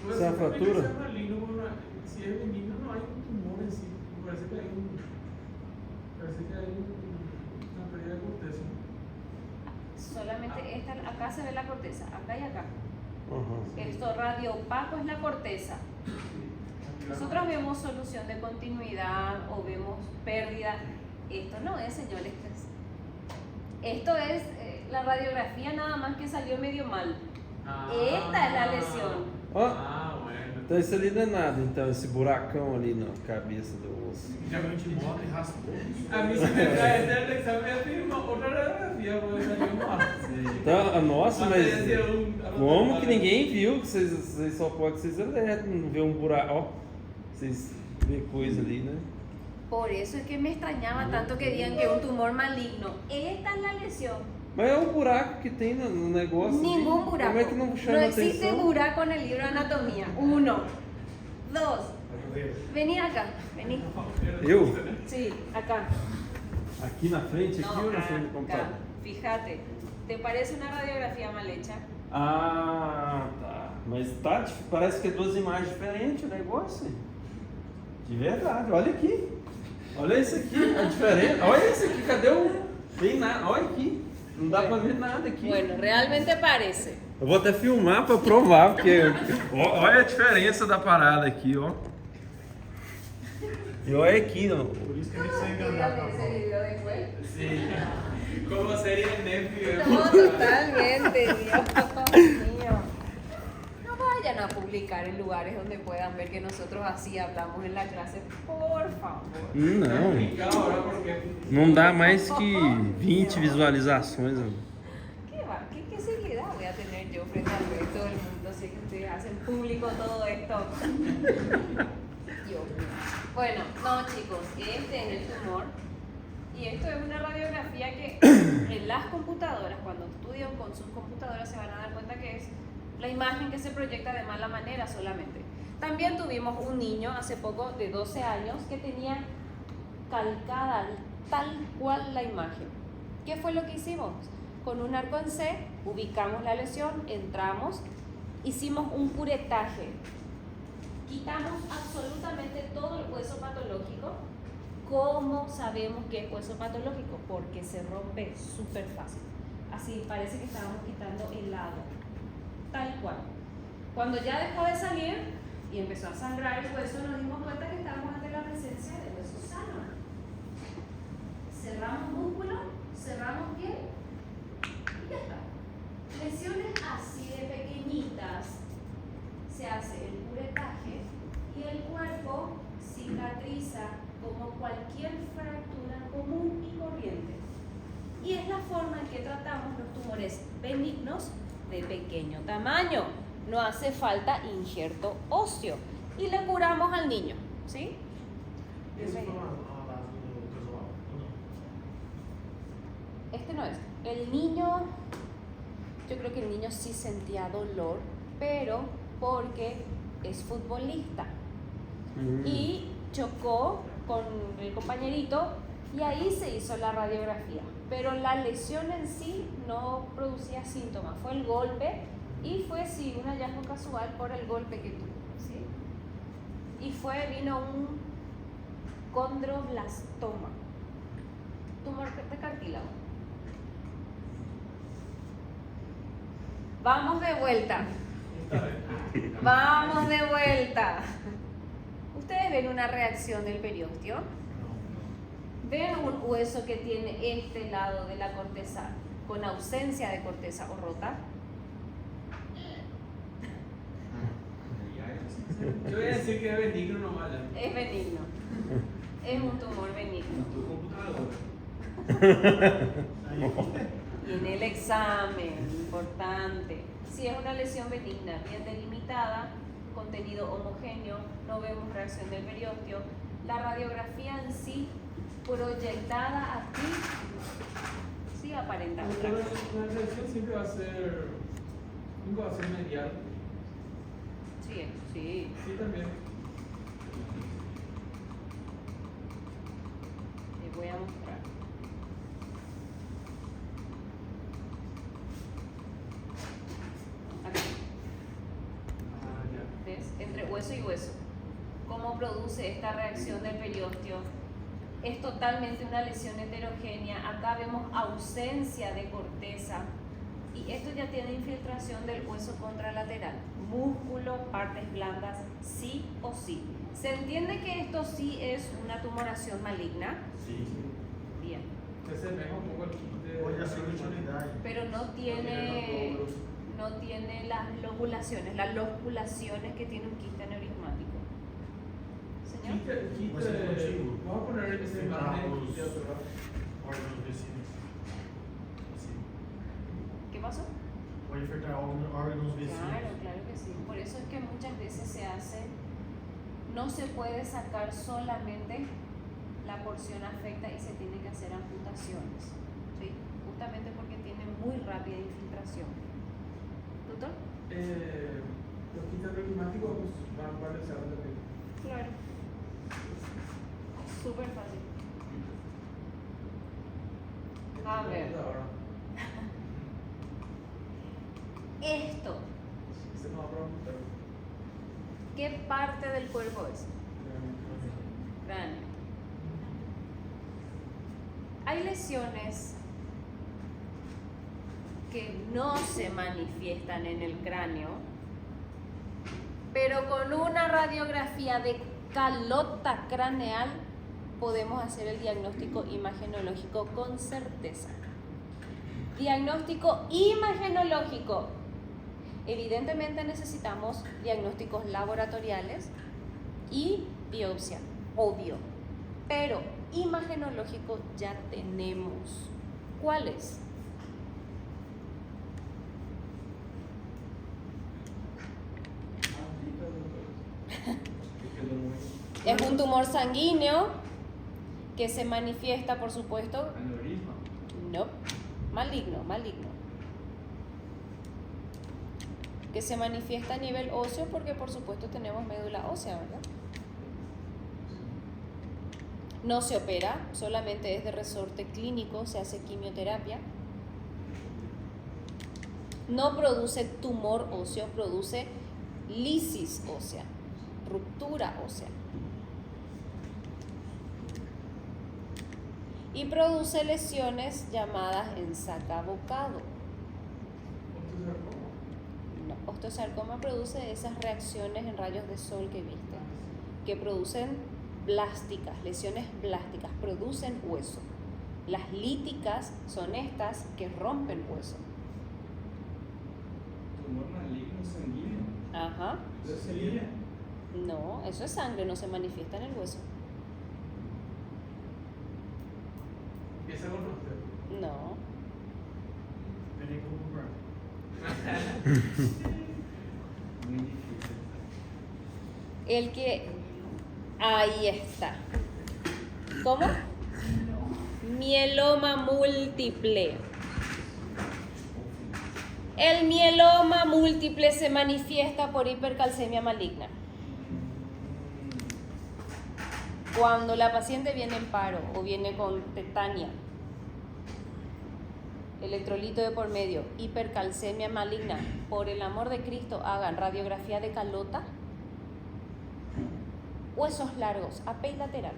[SPEAKER 3] Pues,
[SPEAKER 2] Esa
[SPEAKER 3] sí,
[SPEAKER 2] fractura.
[SPEAKER 3] tiene que ser maligno, si es benigno no hay un tumor en sí. Parece que hay una pérdida de corteza.
[SPEAKER 1] Solamente acá se ve la corteza, acá y acá.
[SPEAKER 2] Aham.
[SPEAKER 1] Esto radioopaco es la corteza.
[SPEAKER 3] Aquí la-
[SPEAKER 1] Nosotros vemos solución de continuidad o vemos pérdida. Esto no es, señores. Esto es la radiografía nada más que salió medio mal.
[SPEAKER 3] Ah.
[SPEAKER 1] Esta es la lesión.
[SPEAKER 2] Ó,
[SPEAKER 3] Ah, bueno.
[SPEAKER 2] então isso ali não é nada, então, esse buracão ali na cabeça do osso.
[SPEAKER 4] Geralmente bota e raspa.
[SPEAKER 3] A mí se me cae el examen afirma otra radiografía, porque salió mal.
[SPEAKER 2] Então, nossa, mas
[SPEAKER 3] Mas ia ser um-
[SPEAKER 2] como que ninguém viu? Que vocês só podem que vocês alertam, não vê um buraco, ó. Vocês vê coisa ali, né?
[SPEAKER 1] Por eso es que me extrañaba tanto que digan que es un tumor maligno. Esta es la lesión.
[SPEAKER 2] Mas é um buraco que tem no negócio.
[SPEAKER 1] Ningún
[SPEAKER 2] ali.
[SPEAKER 1] buraco.
[SPEAKER 2] Como é que não chama
[SPEAKER 1] No existe
[SPEAKER 2] atenção?
[SPEAKER 1] buraco en el libro de anatomía. 1, 2. Vení acá, vení.
[SPEAKER 2] Eu?
[SPEAKER 1] Sí, acá.
[SPEAKER 2] Aqui na frente, aqui ou na frente do
[SPEAKER 1] acá.
[SPEAKER 2] computador?
[SPEAKER 1] Fíjate, ¿te parece una radiografía mal hecha?
[SPEAKER 2] Ah, tá. Mas tá, parece que é duas imagens diferentes o negócio. De verdade, olha aqui. Olha isso aqui, a diferença. Olha isso aqui, cadê o. Tem nada, olha aqui. Não dá pra ver nada aqui.
[SPEAKER 1] Bueno, realmente parece.
[SPEAKER 2] Eu vou até filmar pra provar, porque. Olha a diferença da parada aqui, ó. E olha aqui, ó.
[SPEAKER 3] Por isso que ele se enganar com a mão.
[SPEAKER 1] video después?
[SPEAKER 4] Sí. ¿Cómo sería en Netflix?
[SPEAKER 1] No, totalmente, Dios mío. No vayan a publicar en lugares donde puedan ver que nosotros así hablamos en la clase, por favor.
[SPEAKER 2] Não.
[SPEAKER 4] Complicado ahora porque
[SPEAKER 2] Não dá mais que 20 visualizações. Ó.
[SPEAKER 1] ¿Qué seguridad voy a tener yo frente al resto del mundo si es que ustedes hacen público todo esto? Dios mío. Bueno, no chicos, este es el tumor y esto es una radiografía que en las computadoras, cuando estudian con sus computadoras se van a dar cuenta que es la imagen que se proyecta de mala manera solamente. También tuvimos un niño hace poco de 12 años que tenía calcada tal cual la imagen. ¿Qué fue lo que hicimos? Con un arco en C ubicamos la lesión, entramos, hicimos un curetaje, quitamos absolutamente todo el hueso patológico. ¿Cómo sabemos que es hueso patológico? Porque se rompe súper fácil. Así parece que estábamos quitando el lado, tal cual. Cuando ya dejó de salir y empezó a sangrar el hueso, nos dimos cuenta que estábamos ante la presencia de hueso sano. Cerramos músculo, cerramos piel y ya está. Lesiones así de pequeñitas, se hace el curetaje y el cuerpo cicatriza como cualquier fractura común y corriente. Y es la forma en que tratamos los tumores benignos de pequeño tamaño. No hace falta injerto óseo y le curamos al niño, ¿sí?
[SPEAKER 3] Esse foi uma base do casual? Ou não?
[SPEAKER 1] Este no es. El niño, yo creo que el niño sí sentía dolor, pero porque es futbolista y chocó con el compañerito y ahí se hizo la radiografía. Pero la lesión en sí no producía síntomas, fue el golpe y fue sí un hallazgo casual por el golpe que tuvo, ¿sí? Y vino un condroblastoma, tumor de cartílago. Vamos de vuelta. Vamos de vuelta. Ustedes ven una reacción del periósteo. Ven un hueso que tiene este lado de la corteza con ausencia de corteza o rota.
[SPEAKER 4] yo voy a decir que es benigno nomás. Ya.
[SPEAKER 1] Es benigno. Es un tumor benigno.
[SPEAKER 4] Tu computadora.
[SPEAKER 1] Y en el examen, importante, si es una lesión benigna, bien delimitada, contenido homogéneo, no vemos reacción del periósteo, la radiografía en sí proyectada aquí, sí aparenta otra
[SPEAKER 3] Pero
[SPEAKER 1] cosa.
[SPEAKER 3] la reacción siempre va a ser. Nunca va a ser medial.
[SPEAKER 1] Sí, sí.
[SPEAKER 3] Sí, también.
[SPEAKER 1] Les voy a mostrar. Aquí.
[SPEAKER 3] Ah, ya.
[SPEAKER 1] ¿Ves? Entre hueso y hueso. ¿Cómo produce esta reacción del periósteo? Es totalmente una lesión heterogénea. Acá vemos ausencia de corteza. Y esto ya tiene infiltración del hueso contralateral. Músculo, partes blandas, sí o sí. ¿Se entiende que esto sí es una tumoración maligna?
[SPEAKER 3] Sí.
[SPEAKER 1] Bien.
[SPEAKER 3] Se asemeja un poco al kit de.
[SPEAKER 5] Pode ser utilidade.
[SPEAKER 1] Pero no tiene las lobulaciones que tiene un quiste neurismático. Señor.
[SPEAKER 3] Kit
[SPEAKER 5] Mas é contigo.
[SPEAKER 3] Vamos a poner esa imagen
[SPEAKER 5] Centavos.
[SPEAKER 3] de otro.
[SPEAKER 5] Órgãos vecinos. Assim.
[SPEAKER 1] ¿Qué pasó?
[SPEAKER 5] Pode afetar órgãos vecinos.
[SPEAKER 1] Claro que sí. Por eso es que muchas veces se hace, no se puede sacar solamente la porción afecta y se tiene que hacer amputaciones, ¿sí? Justamente porque tiene muy rápida infiltración. ¿Doctor?
[SPEAKER 3] Los kits neurismáticos van para el salón de pelo.
[SPEAKER 1] Claro. Súper fácil. A ver, esto,
[SPEAKER 3] Você não abre a
[SPEAKER 1] ¿qué parte del cuerpo es? Cráneo. Hay lesiones que no se manifiestan en el cráneo, pero con una radiografía de calota craneal podemos hacer el diagnóstico imagenológico con certeza. Diagnóstico imagenológico. Evidentemente necesitamos diagnósticos laboratoriales y biopsia, obvio, pero imagenológico ya tenemos. ¿Cuáles? Es un tumor sanguíneo que se manifiesta, por supuesto,
[SPEAKER 4] Aneurisma.
[SPEAKER 1] no, maligno, que se manifiesta a nivel óseo porque por supuesto tenemos médula ósea, ¿verdad? No se opera, solamente es de resorte clínico, se hace quimioterapia. No produce tumor óseo, produce lisis ósea, ruptura ósea. Y produce lesiones llamadas ensacabocado. No, osteosarcoma produce esas reacciones en rayos de sol que viste, que producen blásticas, lesiones blásticas, producen hueso. Las líticas son estas que rompen hueso.
[SPEAKER 4] Tumor maligno sanguíneo.
[SPEAKER 1] Ajá.
[SPEAKER 4] ¿Eso es línea?
[SPEAKER 1] No, eso es sangre, no se manifiesta en el hueso.
[SPEAKER 3] Empieza con usted.
[SPEAKER 1] No.
[SPEAKER 5] Peraí que eu vou comprar.
[SPEAKER 4] Muy difícil.
[SPEAKER 1] El que... Ahí está. ¿Cómo? Mieloma múltiple. El mieloma múltiple se manifiesta por hipercalcemia maligna. Cuando la paciente viene en paro o viene con tetania, electrolito de por medio, hipercalcemia maligna, por el amor de Cristo hagan radiografía de calota, huesos largos, AP lateral,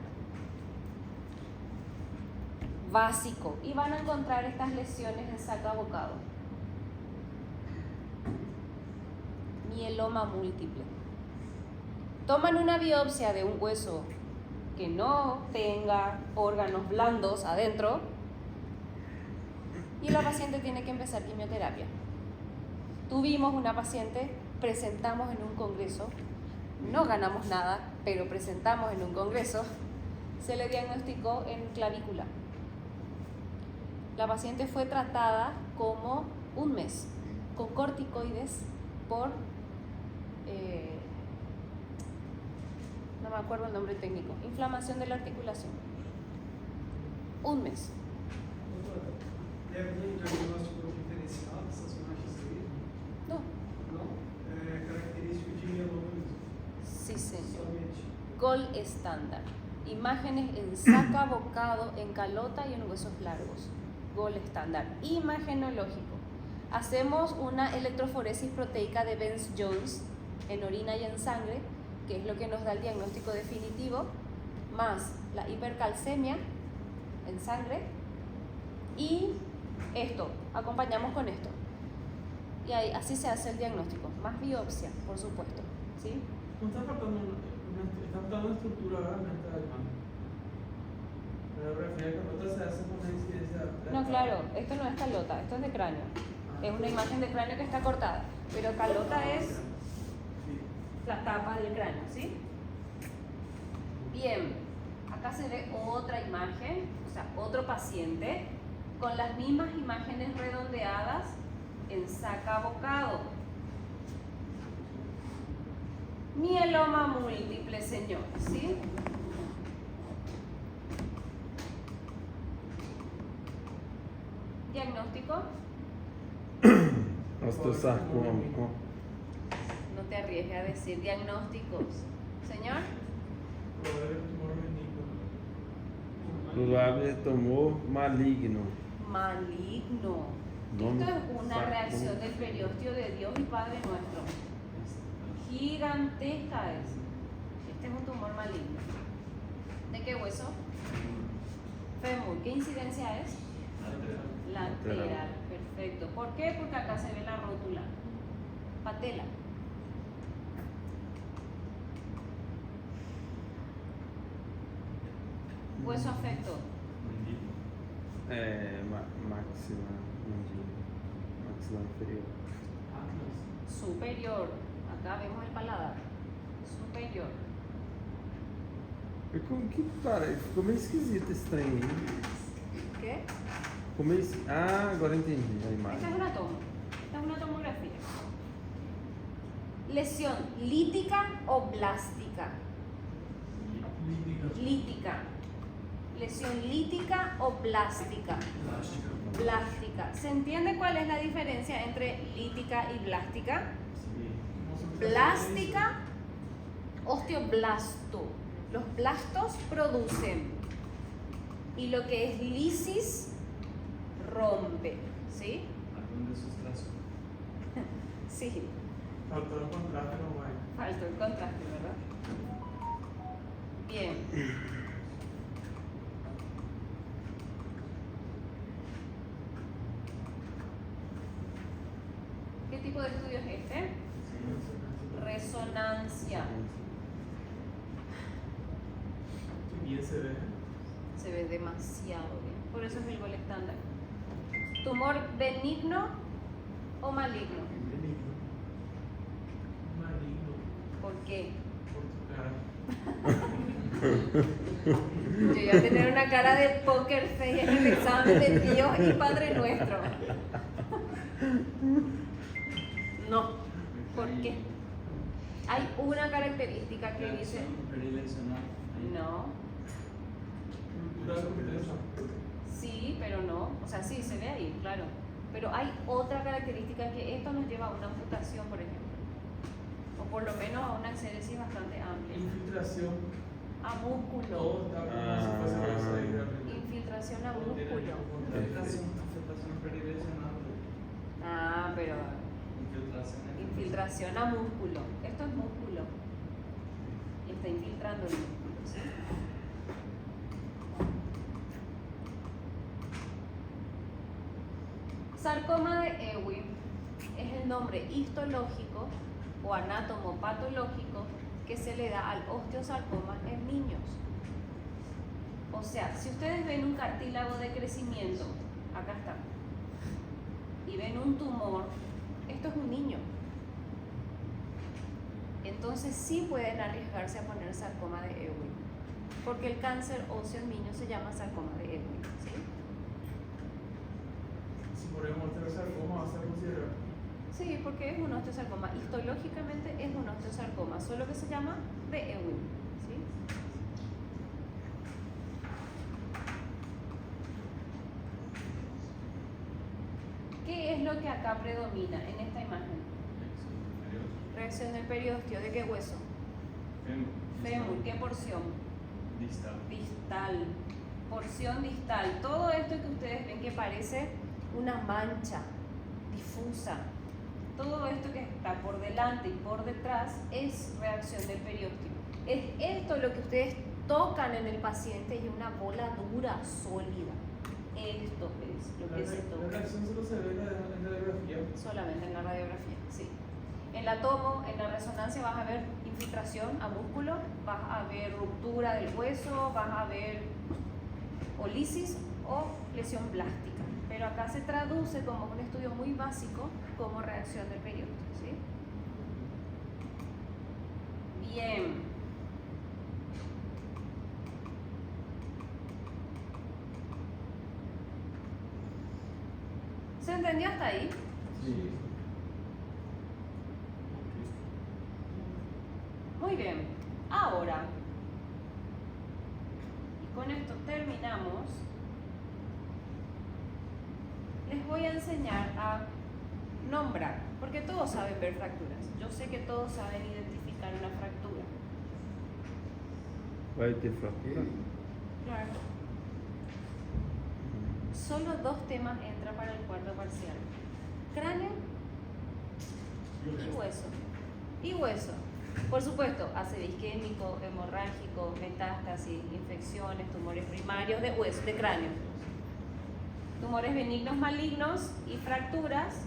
[SPEAKER 1] básico, y van a encontrar estas lesiones en sacabocado. Mieloma múltiple. Toman una biopsia de un hueso que no tenga órganos blandos adentro y la paciente tiene que empezar quimioterapia. Tuvimos una paciente, presentamos en un congreso, no ganamos nada, pero presentamos en un congreso, se le diagnosticó en clavícula. La paciente fue tratada como un mes con corticoides por, no me acuerdo el nombre técnico, inflamación de la articulación. Un mes.
[SPEAKER 6] Deve ter um diagnóstico diferencial dessas manchas aí?
[SPEAKER 1] No,
[SPEAKER 6] Não? É característico de mieloma mesmo.
[SPEAKER 1] sí señor.
[SPEAKER 6] Somente.
[SPEAKER 1] Gold estándar. Imágenes en sacabocado, en calota y en huesos largos. Gold estándar. Imagenológico. Hacemos una electroforesis proteica de Benz-Jones en orina y en sangre, que es lo que nos da el diagnóstico definitivo, más la hipercalcemia en sangre y esto, acompañamos con esto. Y ahí, así se hace el diagnóstico, más biopsia, por supuesto, ¿sí?
[SPEAKER 3] No está faltando está faltando una estructura ahora en esta imagen. Pero refiere que otra se hace con una incidencia.
[SPEAKER 1] No, claro, esto no es calota, esto es de cráneo. Es una imagen de cráneo que está cortada, pero calota es la tapa del cráneo, ¿sí? Bien, acá se ve otra imagen, o sea, otro paciente con las mismas imágenes redondeadas en sacabocado. Mieloma múltiple, señor, ¿sí? Diagnóstico.
[SPEAKER 2] Osteosarcoma.
[SPEAKER 1] No te arriesgues a decir diagnósticos. Señor,
[SPEAKER 3] Probable tumor benigno.
[SPEAKER 2] Provável tumor maligno.
[SPEAKER 1] maligno.
[SPEAKER 2] No,
[SPEAKER 1] Esto es una
[SPEAKER 2] exacto.
[SPEAKER 1] reacción del periósteo de Dios y Padre nuestro. Gigantesca es. Este es un tumor maligno. ¿De qué hueso? Fémur. ¿Qué incidencia es? Lateral. Perfecto. ¿Por qué? Porque acá se ve la rótula. Patela. Hueso afecto.
[SPEAKER 2] Máxima mandíbula. Maxilar inferior.
[SPEAKER 1] Superior. Acá vemos el paladar. Superior.
[SPEAKER 2] Que cara, ficou meio esquisito esse trem aí.
[SPEAKER 1] ¿Qué?
[SPEAKER 2] Ficou meio Ah, agora entendi a
[SPEAKER 1] Esta
[SPEAKER 2] imagem.
[SPEAKER 1] es una toma. Esta es una tomografía. Lesión lítica o blástica. Lítica. Lesión lítica o blástica. Blástica. ¿Se entiende cuál es la diferencia entre lítica y blástica? Blástica, osteoblasto. Los blastos producen. Y lo que es lisis, rompe. ¿Sí?
[SPEAKER 4] Algum desses traços.
[SPEAKER 1] Sí.
[SPEAKER 3] Faltó el contraste, no hay.
[SPEAKER 1] Faltó el contraste, ¿verdad? Bien. ¿Qué tipo de estudio es este? Resonancia.
[SPEAKER 3] Qué bien se ve.
[SPEAKER 1] Se ve demasiado bien. Por eso es el gol estándar. ¿Tumor benigno o maligno?
[SPEAKER 3] Maligno.
[SPEAKER 1] ¿Por qué?
[SPEAKER 3] Por tu cara.
[SPEAKER 1] Yo iba a tener una cara de poker face en el examen de Dios y Padre Nuestro. No. ¿Por qué? Hay una característica que dice...
[SPEAKER 4] Predileccional.
[SPEAKER 1] No.
[SPEAKER 3] Cultura compleja.
[SPEAKER 1] Sí, pero no. O sea, sí, se ve ahí, claro. Pero hay otra característica que esto nos lleva a una amputación, por ejemplo. O por lo menos a una exéresis bastante amplia.
[SPEAKER 3] Infiltración.
[SPEAKER 1] A músculo.
[SPEAKER 3] Todo está como si fuese grasa ahí realmente.
[SPEAKER 1] Infiltración a músculo.
[SPEAKER 4] Infiltração predileccional.
[SPEAKER 1] Ah, pero
[SPEAKER 4] Infiltração.
[SPEAKER 1] infiltración a músculo. Esto es músculo. Y está infiltrando el músculo, ¿sí? Sarcoma de Ewing es el nombre histológico o anatomopatológico que se le da al osteosarcoma en niños. O sea, si ustedes ven un cartílago de crecimiento, acá está, y ven un tumor, esto es un niño. Entonces sí pueden arriesgarse a poner sarcoma de Ewing, porque el cáncer óseo en niños se llama sarcoma de Ewing, ¿sí?
[SPEAKER 3] Si ponemos osteosarcoma, va a ser considerado.
[SPEAKER 1] Sí, porque es un osteosarcoma. Histológicamente es un osteosarcoma, solo que se llama de Ewing, ¿sí? ¿Qué es lo que acá predomina en esta imagen? Reacción del periósteo. ¿De qué hueso? Fémur. ¿Qué porción?
[SPEAKER 4] Distal.
[SPEAKER 1] Distal. Porción distal. Todo esto que ustedes ven que parece una mancha difusa, todo esto que está por delante y por detrás es reacción del periósteo. Es esto lo que ustedes tocan en el paciente y una bola dura, sólida. Esto es lo que se
[SPEAKER 3] La
[SPEAKER 1] toca.
[SPEAKER 3] reacción solo se ve en la radiografía.
[SPEAKER 1] Solamente en la radiografía, sí. En la tomo, en la resonancia vas a ver infiltración a músculo, vas a ver ruptura del hueso, vas a ver o lisis o lesión plástica. Pero acá se traduce como un estudio muy básico como reacción del periósteo, ¿sí? Bien. ¿Se entendió hasta ahí?
[SPEAKER 3] Sí.
[SPEAKER 1] Muy bien. Ahora, y con esto terminamos, les voy a enseñar a nombrar, porque todos saben ver fracturas. Yo sé que todos saben identificar una fractura.
[SPEAKER 2] Vai ter fratura?
[SPEAKER 1] Claro. Solo 2 temas entran para el cuarto parcial. Cráneo y hueso. Y hueso. Por supuesto, ácido isquémico, hemorrágico, metástasis, infecciones, tumores primarios de hueso, de cráneo. Tumores benignos malignos y fracturas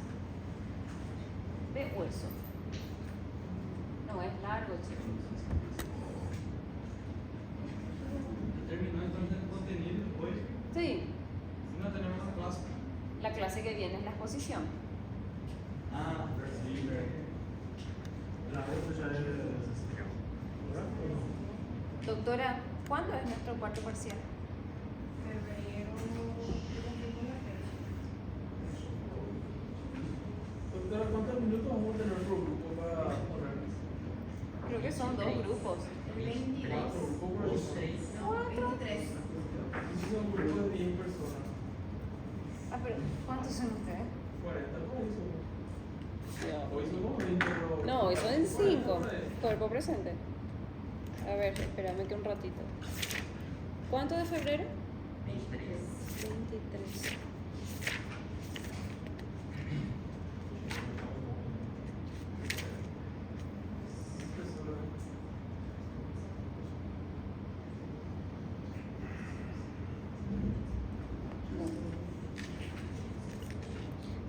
[SPEAKER 1] de hueso. No es largo, chicos.
[SPEAKER 3] Terminó entonces el contenido después.
[SPEAKER 1] Sí,
[SPEAKER 3] No tenemos la clase.
[SPEAKER 1] la clase que viene es la exposición.
[SPEAKER 3] Ah, sí,
[SPEAKER 6] La otra ya es ¿verdad? ¿O no?
[SPEAKER 1] Doctora, ¿cuándo es nuestro cuarto parcial?
[SPEAKER 3] Doctora, ¿cuántos minutos vamos a tener por grupo para poner?
[SPEAKER 1] Creo que son 2 grupos.
[SPEAKER 3] 4 grupos por eso.
[SPEAKER 1] 4.
[SPEAKER 3] Es un grupo de 10 personas.
[SPEAKER 1] Ah, pero ¿cuántos son ustedes?
[SPEAKER 3] 40 por eso. Hoy somos 20, pero...
[SPEAKER 1] No, hoy son 5.
[SPEAKER 3] 40.
[SPEAKER 1] Cuerpo presente. A ver, espérame que un ratito. ¿Cuánto de febrero? 23.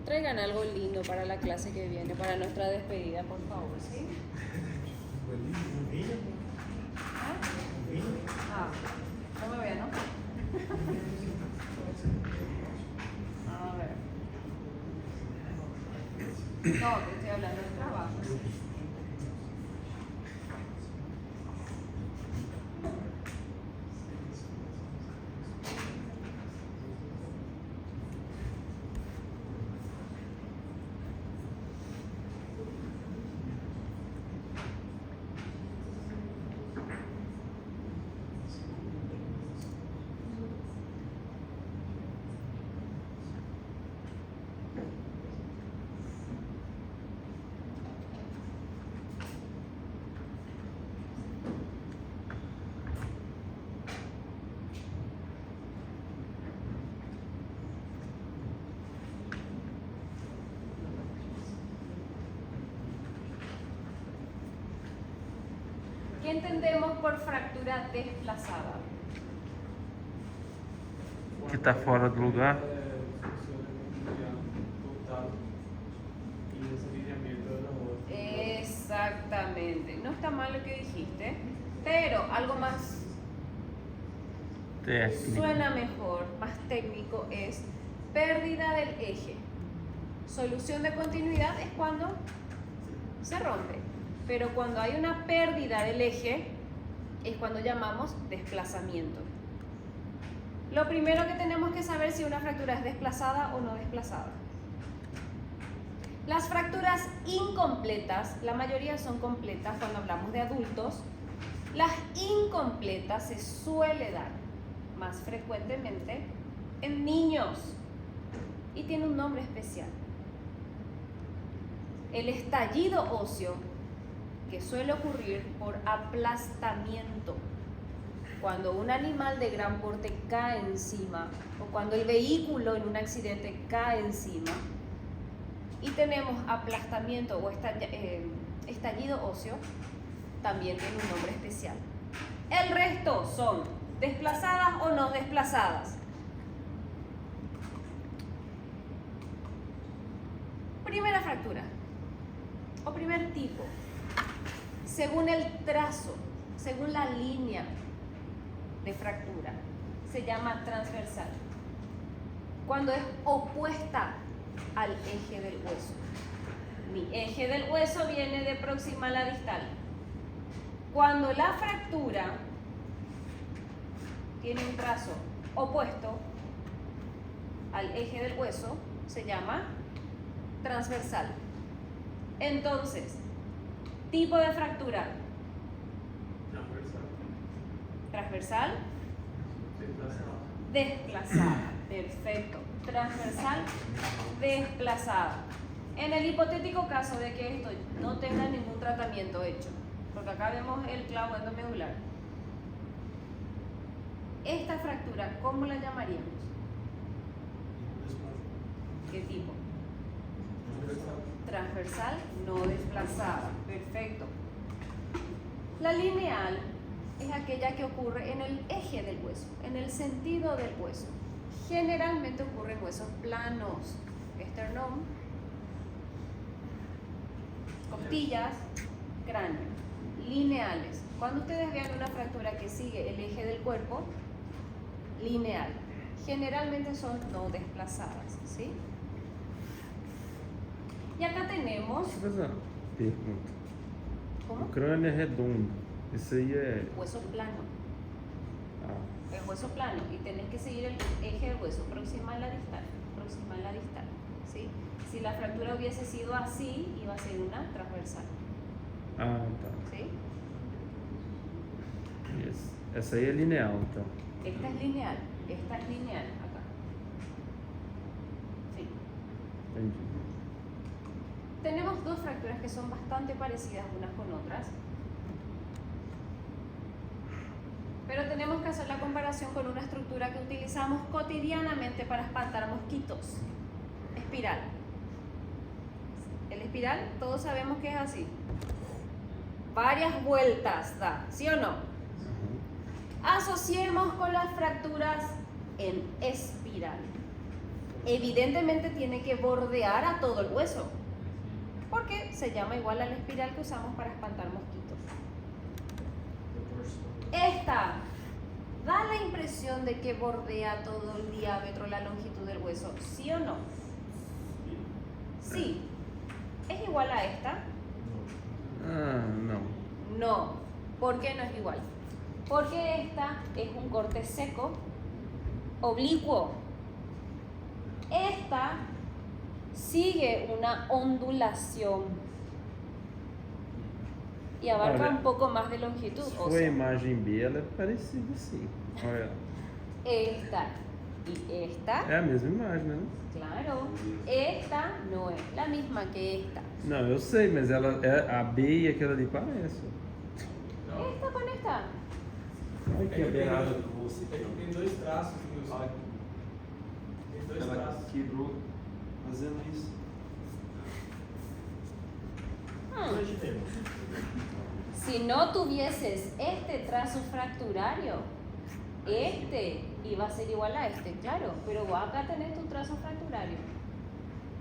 [SPEAKER 1] Traigan algo lindo para la clase que viene, para nuestra despedida, por favor, ¿sí? Ah, no me vean, ¿no? A ver. No, te estoy hablando del trabajo. ¿Qué entendemos por fractura desplazada?
[SPEAKER 2] Que está fora do lugar.
[SPEAKER 1] Exactamente. No está mal lo que dijiste, pero algo más
[SPEAKER 2] Técnico.
[SPEAKER 1] suena mejor, más técnico, es pérdida del eje. Solución de continuidad es cuando se rompe, pero cuando hay una pérdida del eje es cuando llamamos desplazamiento. Lo primero que tenemos que saber si una fractura es desplazada o no desplazada. Las fracturas incompletas, la mayoría son completas cuando hablamos de adultos. Las incompletas se suele dar más frecuentemente en niños y tiene un nombre especial. El estallido óseo, que suele ocurrir por aplastamiento, cuando un animal de gran porte cae encima o cuando el vehículo en un accidente cae encima, y tenemos aplastamiento o estallido óseo, también tiene un nombre especial. El resto son desplazadas o no desplazadas. Primera fractura o primer tipo, según el trazo, según la línea de fractura, se llama transversal. Cuando es opuesta al eje del hueso. Mi eje del hueso viene de proximal a distal. Cuando la fractura tiene un trazo opuesto al eje del hueso, se llama transversal. Entonces, tipo de fractura: transversal, desplazada. Perfecto. Transversal, desplazada. En el hipotético caso de que esto no tenga ningún tratamiento hecho, porque acá vemos el clavo endomedular, esta fractura, ¿cómo la llamaríamos? ¿Qué tipo? Transversal, no desplazada. Perfecto. La lineal es aquella que ocurre en el eje del hueso, en el sentido del hueso. Generalmente ocurre en huesos planos, esternón, costillas, cráneo. Lineales. Cuando ustedes vean una fractura que sigue el eje del cuerpo, lineal. Generalmente son no desplazadas, ¿sí? Y acá tenemos,
[SPEAKER 2] Deixa eu fazer uma pergunta.
[SPEAKER 1] ¿cómo?
[SPEAKER 2] O crânio é redondo. Isso aí é.
[SPEAKER 1] Hueso plano.
[SPEAKER 2] Ah,
[SPEAKER 1] El hueso plano y tenés que seguir el eje del hueso proximal a distal, proximal a distal, ¿sí? Si la fractura hubiese sido así, iba a ser una transversal,
[SPEAKER 2] tá.
[SPEAKER 1] ¿sí?
[SPEAKER 2] Isso. Essa aí é lineal, então.
[SPEAKER 1] Esta es lineal acá, ¿sí?
[SPEAKER 2] Entendi.
[SPEAKER 1] Tenemos dos fracturas que son bastante parecidas unas con otras, pero tenemos que hacer la comparación con una estructura que utilizamos cotidianamente para espantar mosquitos. Espiral. El espiral, todos sabemos que es así. Varias vueltas da, ¿sí o no? Asociemos con las fracturas en espiral. Evidentemente tiene que bordear a todo el hueso, porque se llama igual a la espiral que usamos para espantar mosquitos. Esta da la impresión de que bordea todo el diámetro, la longitud del hueso, ¿sí o no? Sí. ¿Es igual a esta?
[SPEAKER 2] Ah, não.
[SPEAKER 1] No. ¿Por qué no es igual? Porque esta es un corte seco, oblicuo. Esta sigue una ondulación y abarca
[SPEAKER 2] Olha,
[SPEAKER 1] un poco más de longitud.
[SPEAKER 2] Se
[SPEAKER 1] O
[SPEAKER 2] for a
[SPEAKER 1] sea,
[SPEAKER 2] imagem B, ela é parecida sim. Olha.
[SPEAKER 1] esta y esta,
[SPEAKER 2] É a mesma imagem, né?
[SPEAKER 1] claro, esta no es la misma que esta.
[SPEAKER 2] Não, eu sei, mas ela é a B e aquela ali parecem.
[SPEAKER 1] Esta con esta.
[SPEAKER 2] Olha que a beirada do rosto
[SPEAKER 3] É que tem dois traços que os. Tem dois
[SPEAKER 2] Ela
[SPEAKER 3] traços.
[SPEAKER 2] quebrou fazendo isso.
[SPEAKER 5] Imaginemos.
[SPEAKER 1] Si no tuvieses este trazo fracturario, este iba a ser igual a este, claro, pero vos acá tenés tu trazo fracturario.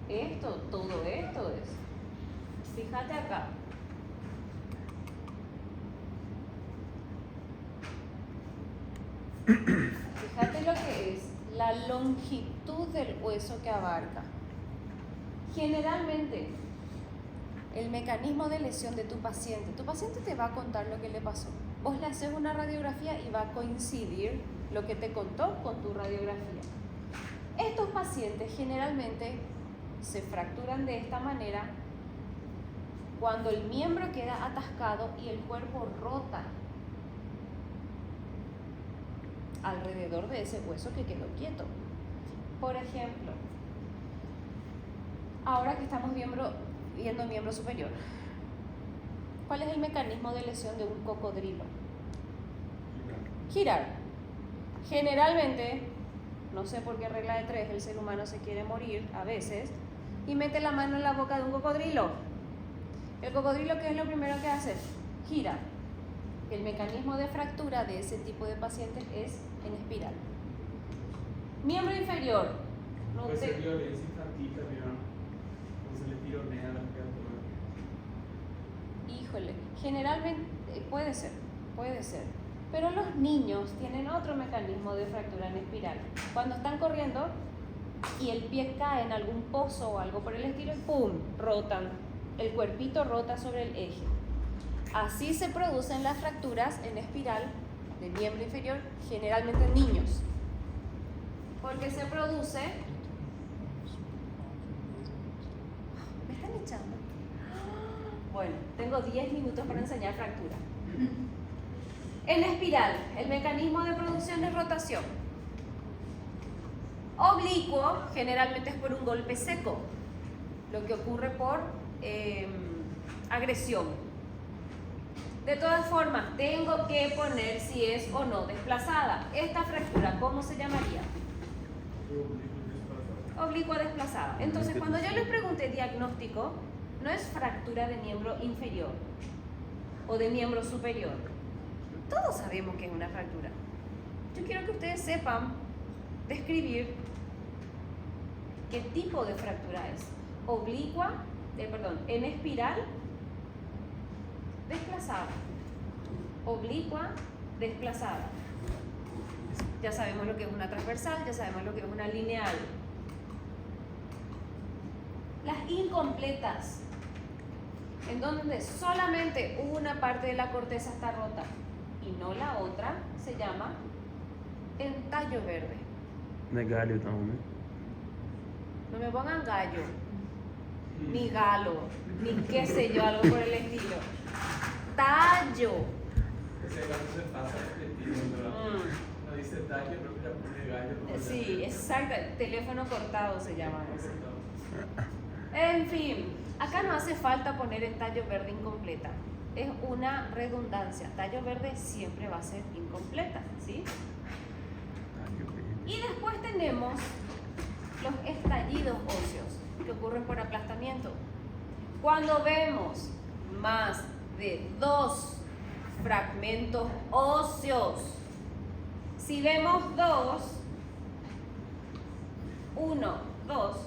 [SPEAKER 1] Esto, todo esto es. Fíjate acá. Fíjate lo que es la longitud del hueso que abarca. Generalmente, el mecanismo de lesión de tu paciente te va a contar lo que le pasó. Vos le haces una radiografía y va a coincidir lo que te contó con tu radiografía. Estos pacientes generalmente se fracturan de esta manera cuando el miembro queda atascado y el cuerpo rota alrededor de ese hueso que quedó quieto. Por ejemplo, ahora que estamos viendo miembro superior, ¿cuál es el mecanismo de lesión de un cocodrilo? Girar. Generalmente, no sé por qué regla de tres, el ser humano se quiere morir a veces y mete la mano en la boca de un cocodrilo. El cocodrilo, ¿qué es lo primero que hace? Gira. El mecanismo de fractura de ese tipo de pacientes es en espiral. Miembro inferior. No
[SPEAKER 3] Puede
[SPEAKER 1] te-
[SPEAKER 3] ser violencia infantil también, ¿no? Pues se le tironea a la criatura.
[SPEAKER 1] Híjole, generalmente puede ser. Pero los niños tienen otro mecanismo de fractura en espiral. Cuando están corriendo y el pie cae en algún pozo o algo por el estilo, ¡pum!, rotan. El cuerpito rota sobre el eje. Así se producen las fracturas en espiral de miembro inferior, generalmente en niños. Porque se produce... ¿Me están echando? Bueno, tengo 10 minutos para enseñar fractura. En espiral, el mecanismo de producción es rotación. Oblicuo, generalmente es por un golpe seco, lo que ocurre por agresión. De todas formas, tengo que poner si es o no desplazada. Esta fractura, ¿cómo se llamaría? oblicua desplazada. Entonces, cuando yo les pregunté diagnóstico, no es fractura de miembro inferior o de miembro superior. Todos sabemos que es una fractura. Yo quiero que ustedes sepan describir qué tipo de fractura es. Oblicua, en espiral, desplazada. Oblicua, desplazada. Ya sabemos lo que es una transversal, ya sabemos lo que es una lineal. Las incompletas, en donde solamente una parte de la corteza está rota y no la otra, se llama entallo verde.
[SPEAKER 2] Não é galho não, né?
[SPEAKER 1] No me pongan gallo, ni galo, ni qué sé yo, algo por el estilo. Tallo.
[SPEAKER 3] Ese gallo se pasa repetido, ¿verdad? No dice tallo, pero ya pone gallo.
[SPEAKER 1] Sí, exacto. Teléfono cortado se llama eso. En fin, acá no hace falta poner el tallo verde incompleta. Es una redundancia. Tallo verde siempre va a ser incompleta, ¿sí? Y después tenemos los estallidos óseos que ocurren por aplastamiento. Cuando vemos más de 2 fragmentos óseos, si vemos 2, 1, 2,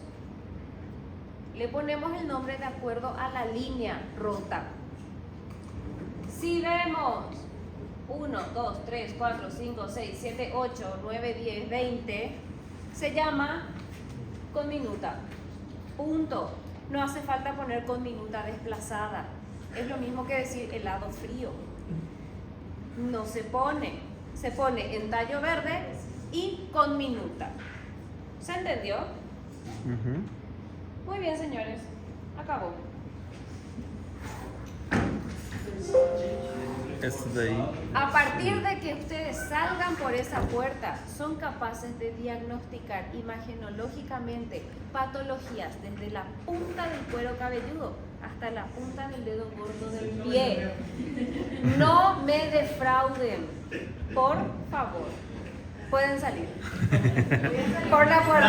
[SPEAKER 1] le ponemos el nombre de acuerdo a la línea rota. Si vemos 1, 2, 3, 4, 5, 6, 7, 8, 9, 10, 20, se llama conminuta. Punto. No hace falta poner conminuta desplazada. Es lo mismo que decir helado frío. No se pone. Se pone entallo verde y conminuta. ¿Se entendió? Muy bien, señores. Acabó.
[SPEAKER 2] Essa daí.
[SPEAKER 1] A partir de que ustedes salgan por esa puerta, son capaces de diagnosticar imagenológicamente patologías desde la punta del cuero cabelludo hasta la punta del dedo gordo del pie. No me defrauden, por favor. Pueden salir. Por la puerta.